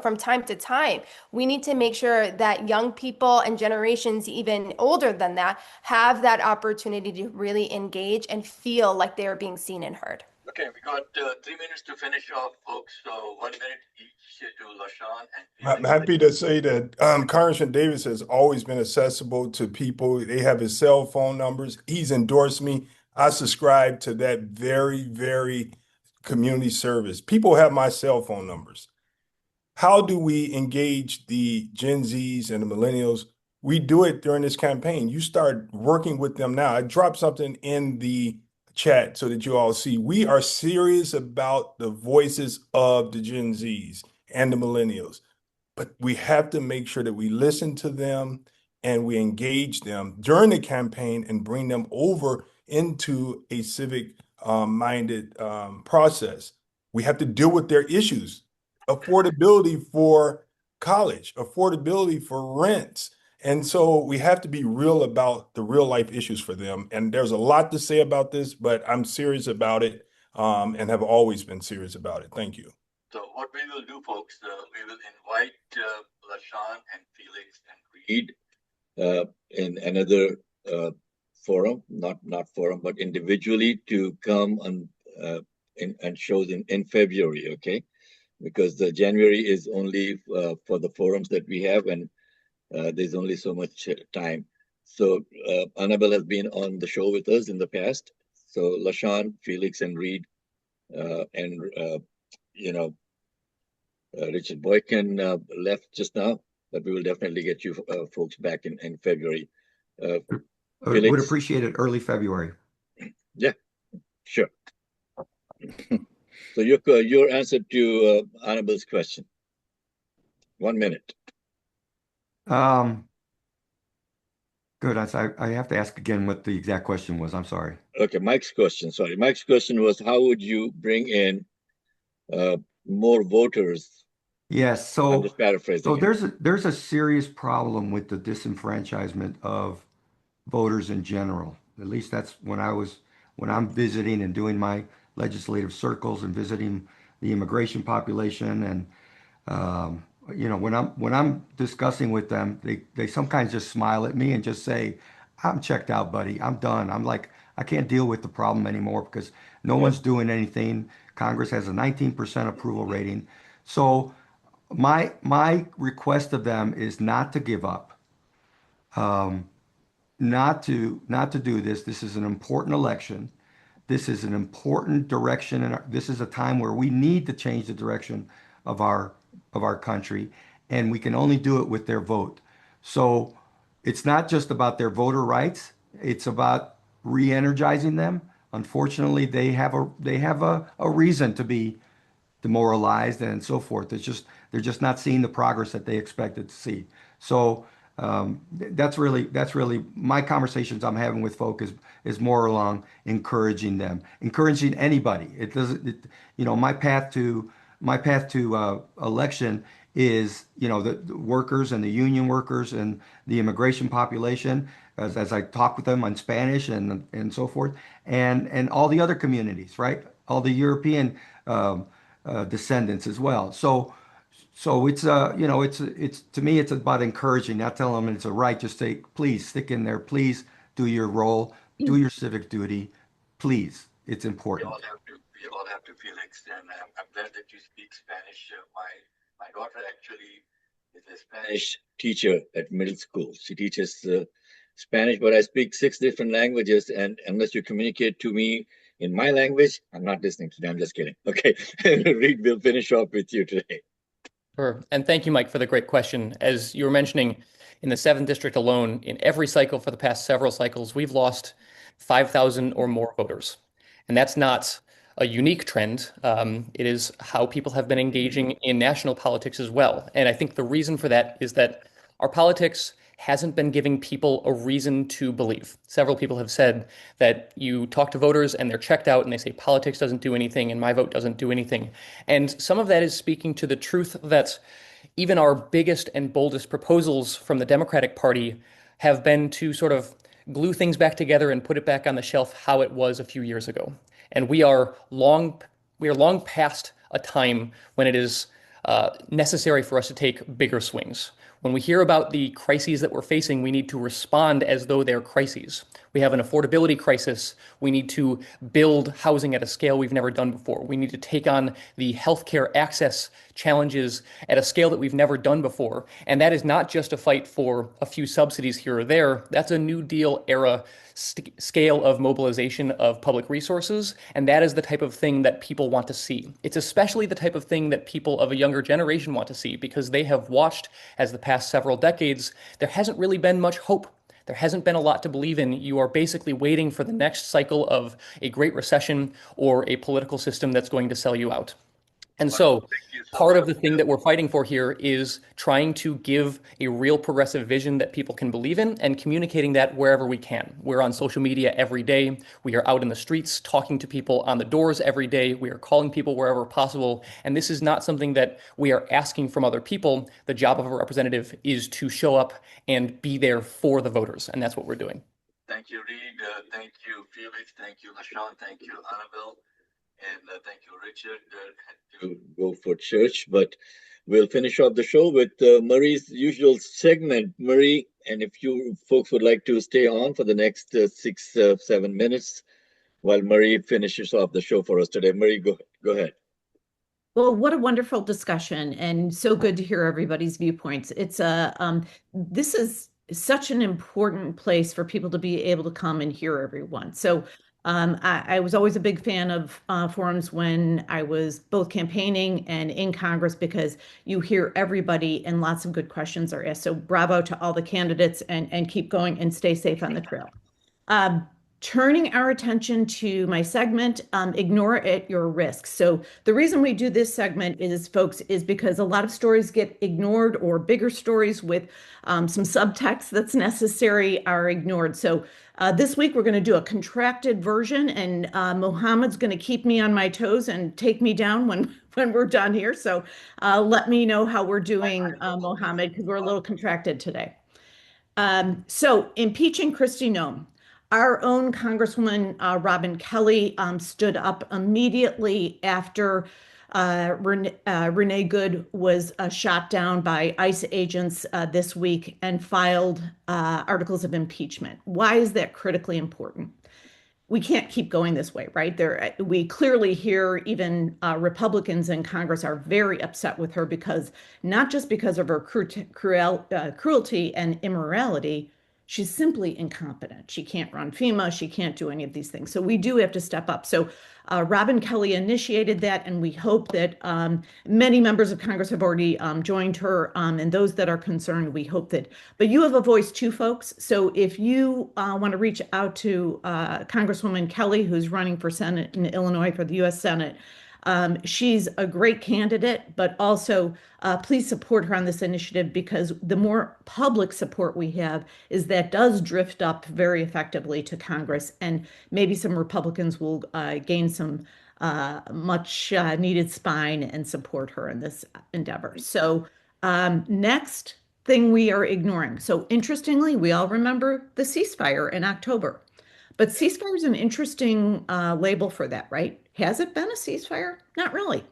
from time to time. We need to make sure that young people and generations even older than that have that opportunity to really engage and feel like they are being seen and heard. Okay, we got 3 minutes to finish off, folks. So 1 minute each to LaShawn and I'm happy to say that Congressman Davis has always been accessible to people. They have his cell phone numbers. He's endorsed me. I subscribe to that very, very community service. People have my cell phone numbers. How do we engage the Gen Zs and the millennials? We do it during this campaign. You start working with them now. I dropped something in the chat so that you all see. We are serious about the voices of the Gen Zs and the millennials, but we have to make sure that we listen to them and we engage them during the campaign and bring them over into a civic minded process. We have to deal with their issues, affordability for college, affordability for rents. And so we have to be real about the real life issues for them. And there's a lot to say about this, but I'm serious about it and have always been serious about it. Thank you. So what we will do, folks, we will invite LaShawn and Felix and Reed in another forum, not forum, but individually to come on and shows in February, okay? Because the January is only for the forums that we have, and there's only so much time. So Anabel has been on the show with us in the past. So LaShawn, Felix, and Reed, and Richard Boykin left just now, but we will definitely get you folks back in February. Felix? Would appreciate it early February. Yeah, sure. So your answer to Anabel's question. 1 minute. Good. I have to ask again what the exact question was. I'm sorry. Okay, Mike's question. Sorry, Mike's question was, how would you bring in more voters? Yes. So I'm just paraphrasing. So there's a serious problem with the disenfranchisement of voters in general. At least that's when I'm visiting and doing my legislative circles and visiting the immigration population, and when I'm discussing with them, they sometimes just smile at me and just say, "I'm checked out, buddy. I'm done." I'm like, I can't deal with the problem anymore because no one's doing anything. Congress has a 19% approval rating. So my request of them is not to give up, not to do this. This is an important election. This is an important direction, and this is a time where we need to change the direction of our country, and we can only do it with their vote. So it's not just about their voter rights; it's about re-energizing them. Unfortunately, they have a reason to be demoralized and so forth. They're just not seeing the progress that they expected to see. So that's really my conversations I'm having with folk is more along encouraging them, encouraging anybody. It doesn't, my path to election is, the workers and the union workers and the immigration population, as I talk with them on Spanish and so forth, and all the other communities, right? All the European descendants as well. So it's to me, it's about encouraging, not telling them it's a right. Just say, please stick in there. Please do your role, do your civic duty. Please, it's important. We all have to, Felix, and I'm glad that you speak Spanish. My daughter actually is a Spanish teacher at middle school. She teaches Spanish, but I speak 6 different languages, and unless you communicate to me in my language, I'm not listening to them. I'm just kidding. Okay, Reed, we'll finish off with you today. Sure. And thank you, Mike, for the great question. As you were mentioning, in the 7th District alone, in every cycle for the past several cycles, we've lost 5,000 or more voters. And that's not a unique trend. It is how people have been engaging in national politics as well. And I think the reason for that is that our politics hasn't been giving people a reason to believe. Several people have said that you talk to voters and they're checked out and they say politics doesn't do anything and my vote doesn't do anything. And some of that is speaking to the truth that even our biggest and boldest proposals from the Democratic Party have been to sort of glue things back together and put it back on the shelf how it was a few years ago. And we are long past a time when it is necessary for us to take bigger swings. When we hear about the crises that we're facing, we need to respond as though they're crises. We have an affordability crisis. We need to build housing at a scale we've never done before. We need to take on the healthcare access challenges at a scale that we've never done before. And that is not just a fight for a few subsidies here or there. That's a New Deal era scale of mobilization of public resources. And that is the type of thing that people want to see. It's especially the type of thing that people of a younger generation want to see because they have watched as the past several decades, there hasn't really been much hope. There hasn't been a lot to believe in. You are basically waiting for the next cycle of a great recession or a political system that's going to sell you out. And so part of the thing that we're fighting for here is trying to give a real progressive vision that people can believe in and communicating that wherever we can. We're on social media every day. We are out in the streets talking to people on the doors every day. We are calling people wherever possible. And this is not something that we are asking from other people. The job of a representative is to show up and be there for the voters. And that's what we're doing. Thank you, Reed. Thank you, Felix. Thank you, LaShawn. Thank you, Anabel. And thank you, Richard. Had to go for church, but we'll finish off the show with Marie's usual segment. Marie, and if you folks would like to stay on for the next 6-7 minutes while Marie finishes off the show for us today. Marie, go ahead. Well, what a wonderful discussion, and so good to hear everybody's viewpoints. It's this is such an important place for people to be able to come and hear everyone. So I was always a big fan of forums when I was both campaigning and in Congress because you hear everybody and lots of good questions are asked. So bravo to all the candidates and keep going and stay safe on the trail. Turning our attention to my segment, ignore it at your risk. So the reason we do this segment is, folks, is because a lot of stories get ignored or bigger stories with some subtext that's necessary are ignored. So this week we're going to do a contracted version, and Mohammed's going to keep me on my toes and take me down when we're done here. So let me know how we're doing, Mohammed, because we're a little contracted today. So impeaching Kristi Noem. Our own Congresswoman Robin Kelly stood up immediately after Renee Good was shot down by ICE agents this week and filed articles of impeachment. Why is that critically important? We can't keep going this way, right? We clearly hear even Republicans in Congress are very upset with her because not just because of her cruelty and immorality, she's simply incompetent. She can't run FEMA. She can't do any of these things. So we do have to step up. So Robin Kelly initiated that, and we hope that many members of Congress have already joined her, and those that are concerned, we hope that. But you have a voice too, folks. So if you want to reach out to Congresswoman Kelly, who's running for Senate in Illinois for the U.S. Senate, she's a great candidate, but also please support her on this initiative because the more public support we have is that does drift up very effectively to Congress, and maybe some Republicans will gain some much needed spine and support her in this endeavor. So next thing we are ignoring. So interestingly, we all remember the ceasefire in October. But ceasefire is an interesting label for that, right? Has it been a ceasefire? Not really.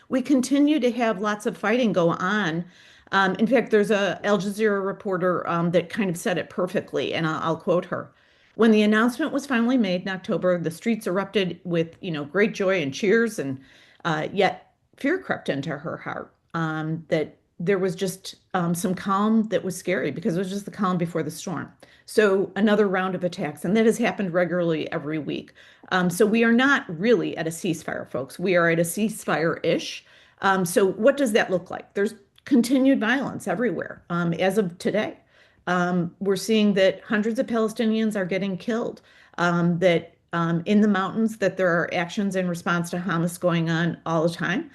We continue to have lots of fighting go on. In fact, there's a Al Jazeera reporter that kind of said it perfectly, and I'll quote her. When the announcement was finally made in October, the streets erupted with, great joy and cheers, and yet fear crept into her heart that there was just some calm that was scary because it was just the calm before the storm. So another round of attacks, and that has happened regularly every week. So we are not really at a ceasefire, folks. We are at a ceasefire-ish. So what does that look like? There's continued violence everywhere as of today. We're seeing that hundreds of Palestinians are getting killed, that in the mountains, that there are actions in response to Hamas going on all the time.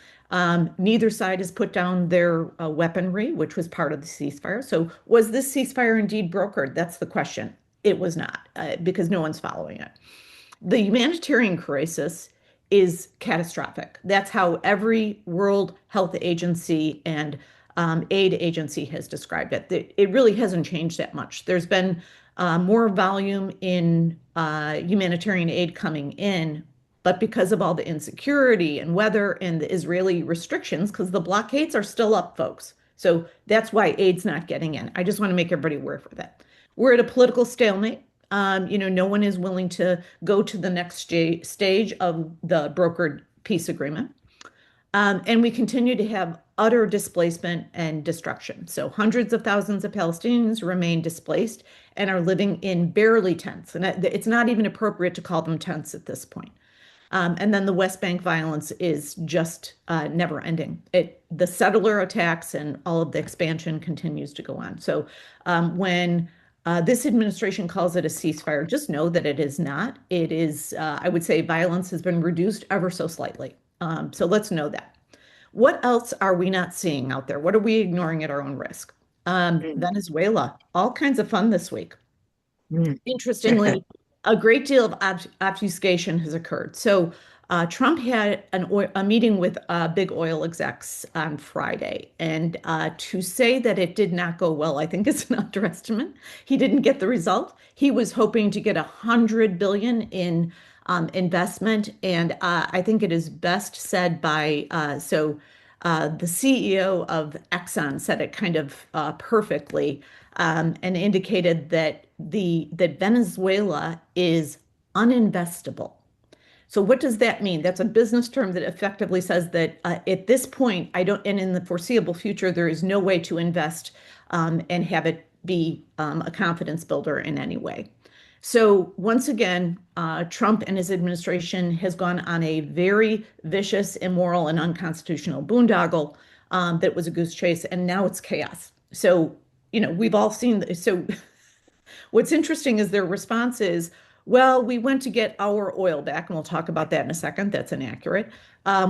Neither side has put down their weaponry, which was part of the ceasefire. So was this ceasefire indeed brokered? That's the question. It was not, because no one's following it. The humanitarian crisis is catastrophic. That's how every World Health Agency and aid agency has described it. It really hasn't changed that much. There's been more volume in humanitarian aid coming in, but because of all the insecurity and weather and the Israeli restrictions, because the blockades are still up, folks. So that's why aid's not getting in. I just want to make everybody aware for that. We're at a political stalemate. No one is willing to go to the next stage of the brokered peace agreement. And we continue to have utter displacement and destruction. So hundreds of thousands of Palestinians remain displaced and are living in barely tents. And it's not even appropriate to call them tents at this point. And then the West Bank violence is just never ending. The settler attacks and all of the expansion continues to go on. So when this administration calls it a ceasefire, just know that it is not. It is, I would say, violence has been reduced ever so slightly. So let's know that. What else are we not seeing out there? What are we ignoring at our own risk? Venezuela, all kinds of fun this week. Interestingly, a great deal of obfuscation has occurred. So Trump had a meeting with big oil execs on Friday, and to say that it did not go well, I think is an underestimate. He didn't get the result. He was hoping to get $100 billion in investment, and I think it is best said by the CEO of Exxon said it kind of perfectly, and indicated that that Venezuela is uninvestable. So what does that mean? That's a business term that effectively says that at this point, and in the foreseeable future, there is no way to invest and have it be a confidence builder in any way. So once again, Trump and his administration has gone on a very vicious, immoral, and unconstitutional boondoggle that was a goose chase, and now it's chaos. So, we've all seen. So what's interesting is their response is, well, we went to get our oil back, and we'll talk about that in a second. That's inaccurate.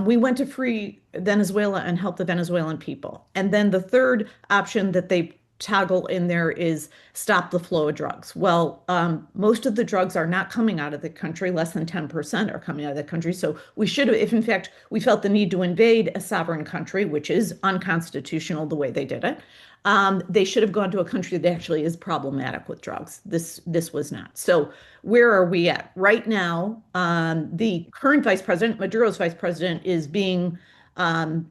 We went to free Venezuela and help the Venezuelan people. And then the third option that they toggle in there is stop the flow of drugs. Well, most of the drugs are not coming out of the country. Less than 10% are coming out of the country. So we should have, if in fact we felt the need to invade a sovereign country, which is unconstitutional the way they did it, they should have gone to a country that actually is problematic with drugs. This was not. So where are we at? Right now, the current vice president, Maduro's vice president, is being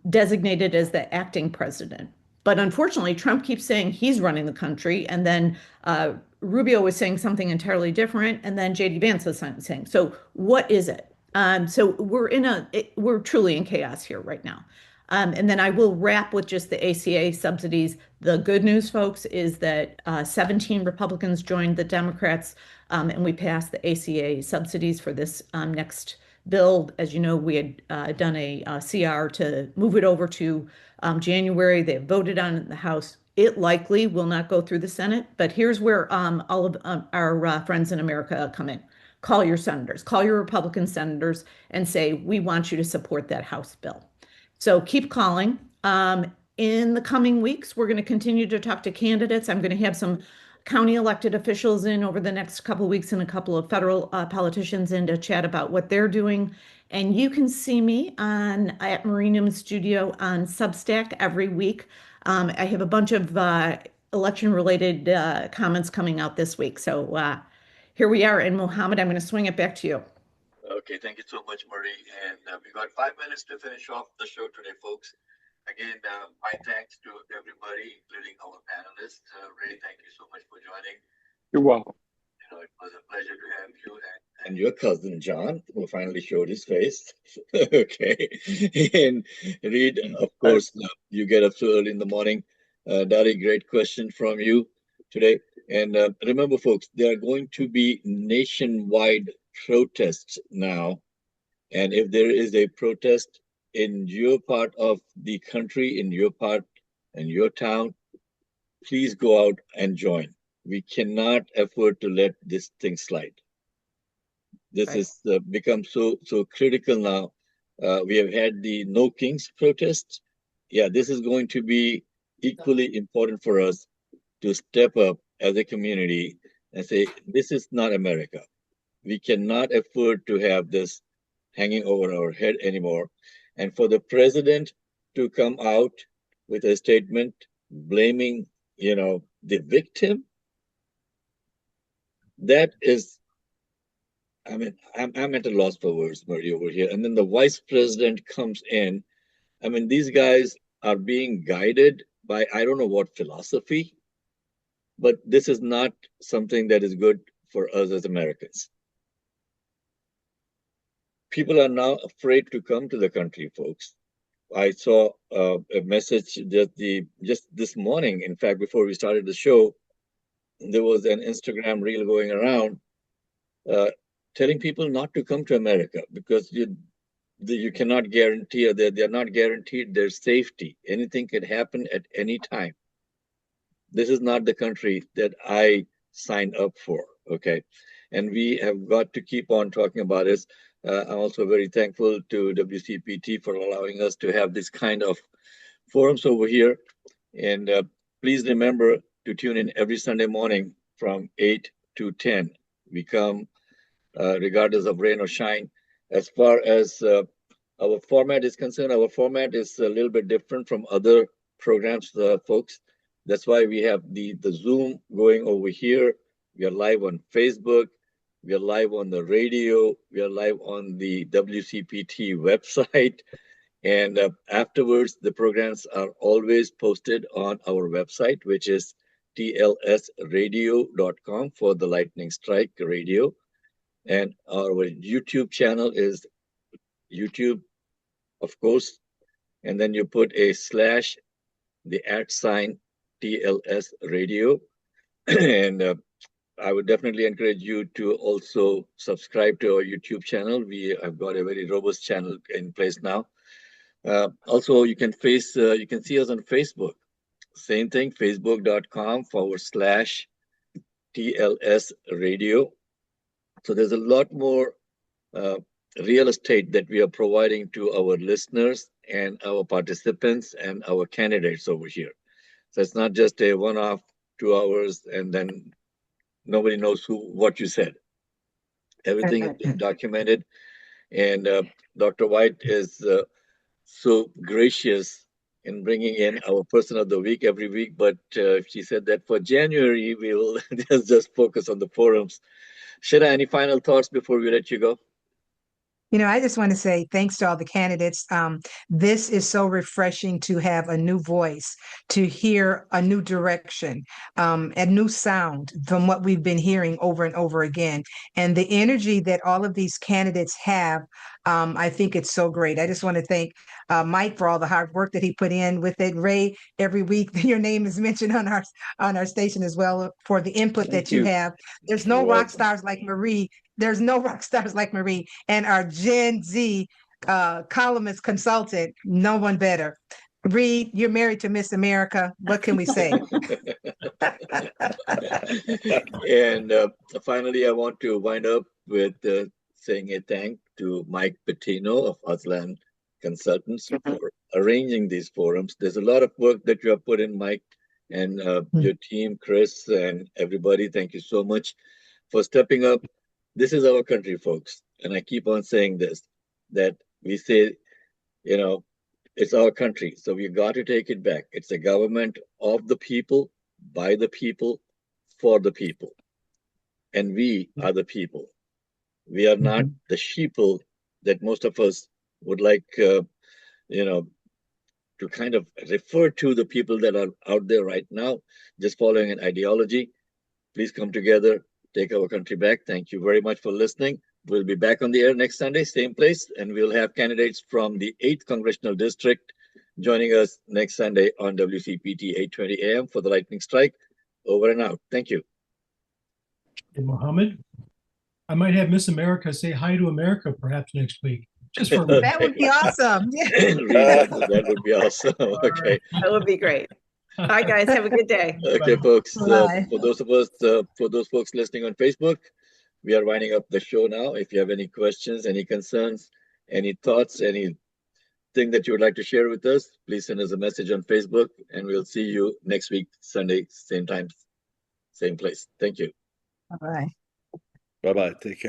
designated as the acting president. But unfortunately, Trump keeps saying he's running the country, and then Rubio was saying something entirely different, and then J.D. Vance is saying. So what is it? So we're truly in chaos here right now. And then I will wrap with just the ACA subsidies. The good news, folks, is that 17 Republicans joined the Democrats, and we passed the ACA subsidies for this next bill. As you know, we had done a CR to move it over to January. They voted on it in the House. It likely will not go through the Senate, but here's where all of our friends in America come in. Call your senators, call your Republican senators, and say, we want you to support that House bill. So keep calling. In the coming weeks, we're going to continue to talk to candidates. I'm going to have some county elected officials in over the next couple of weeks and a couple of federal politicians in to chat about what they're doing. And you can see me at Marie Newman Studio on Substack every week. I have a bunch of election-related comments coming out this week. So here we are. And Mohammed, I'm going to swing it back to you. Okay, thank you so much, Marie. And we got 5 minutes to finish off the show today, folks. Again, my thanks to everybody, including our panelists. Ray, thank you so much for joining. You're welcome. it was a pleasure to have you and your cousin John, who finally showed his face. Okay. And Reed, of course, you get up so early in the morning. Dali, great question from you today. And remember, folks, there are going to be nationwide protests now. And if there is a protest in your part of the country, in your part, in your town, please go out and join. We cannot afford to let this thing slide. This is become so critical now. We have had the No Kings protest. Yeah, this is going to be equally important for us to step up as a community and say, this is not America. We cannot afford to have this hanging over our head anymore. And for the president to come out with a statement blaming, the victim, that is, I'm at a loss for words, Murray, over here. And then the vice president comes in. These guys are being guided by, I don't know what philosophy, but this is not something that is good for us as Americans. People are now afraid to come to the country, folks. I saw a message just this morning. In fact, before we started the show, there was an Instagram reel going around telling people not to come to America because you cannot guarantee, or they're not guaranteed their safety. Anything can happen at any time. This is not the country that I signed up for, okay? And we have got to keep on talking about this. I'm also very thankful to WCPT for allowing us to have this kind of forums over here. And please remember to tune in every Sunday morning from 8 to 10. We come regardless of rain or shine. As far as our format is concerned, our format is a little bit different from other programs, folks. That's why we have the Zoom going over here. We are live on Facebook. We are live on the radio. We are live on the WCPT website. And afterwards, the programs are always posted on our website, which is tlsradio.com for the Lightning Strike Radio. And our YouTube channel is YouTube, of course. And then you put a / the @ TLS Radio. And I would definitely encourage you to also subscribe to our YouTube channel. We have got a very robust channel in place now. Also, you can see us on Facebook. Same thing, facebook.com / TLS Radio. So there's a lot more real estate that we are providing to our listeners and our participants and our candidates over here. So it's not just a one-off 2 hours and then nobody knows what you said. Everything is being documented. And Dr. White is so gracious in bringing in our person of the week every week. But she said that for January, we will just focus on the forums. Sheila, any final thoughts before we let you go? I just want to say thanks to all the candidates. This is so refreshing to have a new voice, to hear a new direction, a new sound from what we've been hearing over and over again. And the energy that all of these candidates have, I think it's so great. I just want to thank Mike for all the hard work that he put in with it. Ray, every week your name is mentioned on our station as well for the input that you have. There's no rock stars like Marie. There's no rock stars like Marie, and our Gen Z columnist consultant, no one better. Reed, you're married to Miss America. What can we say? And finally, I want to wind up with saying a thank to Mike Patino of Aslan Consultants for arranging these forums. There's a lot of work that you have put in, Mike, and your team, Chris, and everybody. Thank you so much for stepping up. This is our country, folks. And I keep on saying this, that we say, it's our country. So we got to take it back. It's a government of the people, by the people, for the people. And we are the people. We are not the sheeple that most of us would like, to kind of refer to the people that are out there right now, just following an ideology. Please come together. take our country back. Thank you very much for listening. We'll be back on the air next Sunday, same place, and we'll have candidates from the 8th Congressional District joining us next Sunday on WCPT 8:20 a.m. for the lightning strike. Over and out. Thank you. Hey, Mohammed, I might have Miss America say hi to America perhaps next week. Just for Okay. That would be awesome. That would be awesome. Okay. That would be great. All right, guys, have a good day. Okay, folks. Bye. For those folks listening on Facebook, we are winding up the show now. If you have any questions, any concerns, any thoughts, anything that you would like to share with us, please send us a message on Facebook, and we'll see you next week, Sunday, same time, same place. Thank you. Bye. Bye-bye. Take care.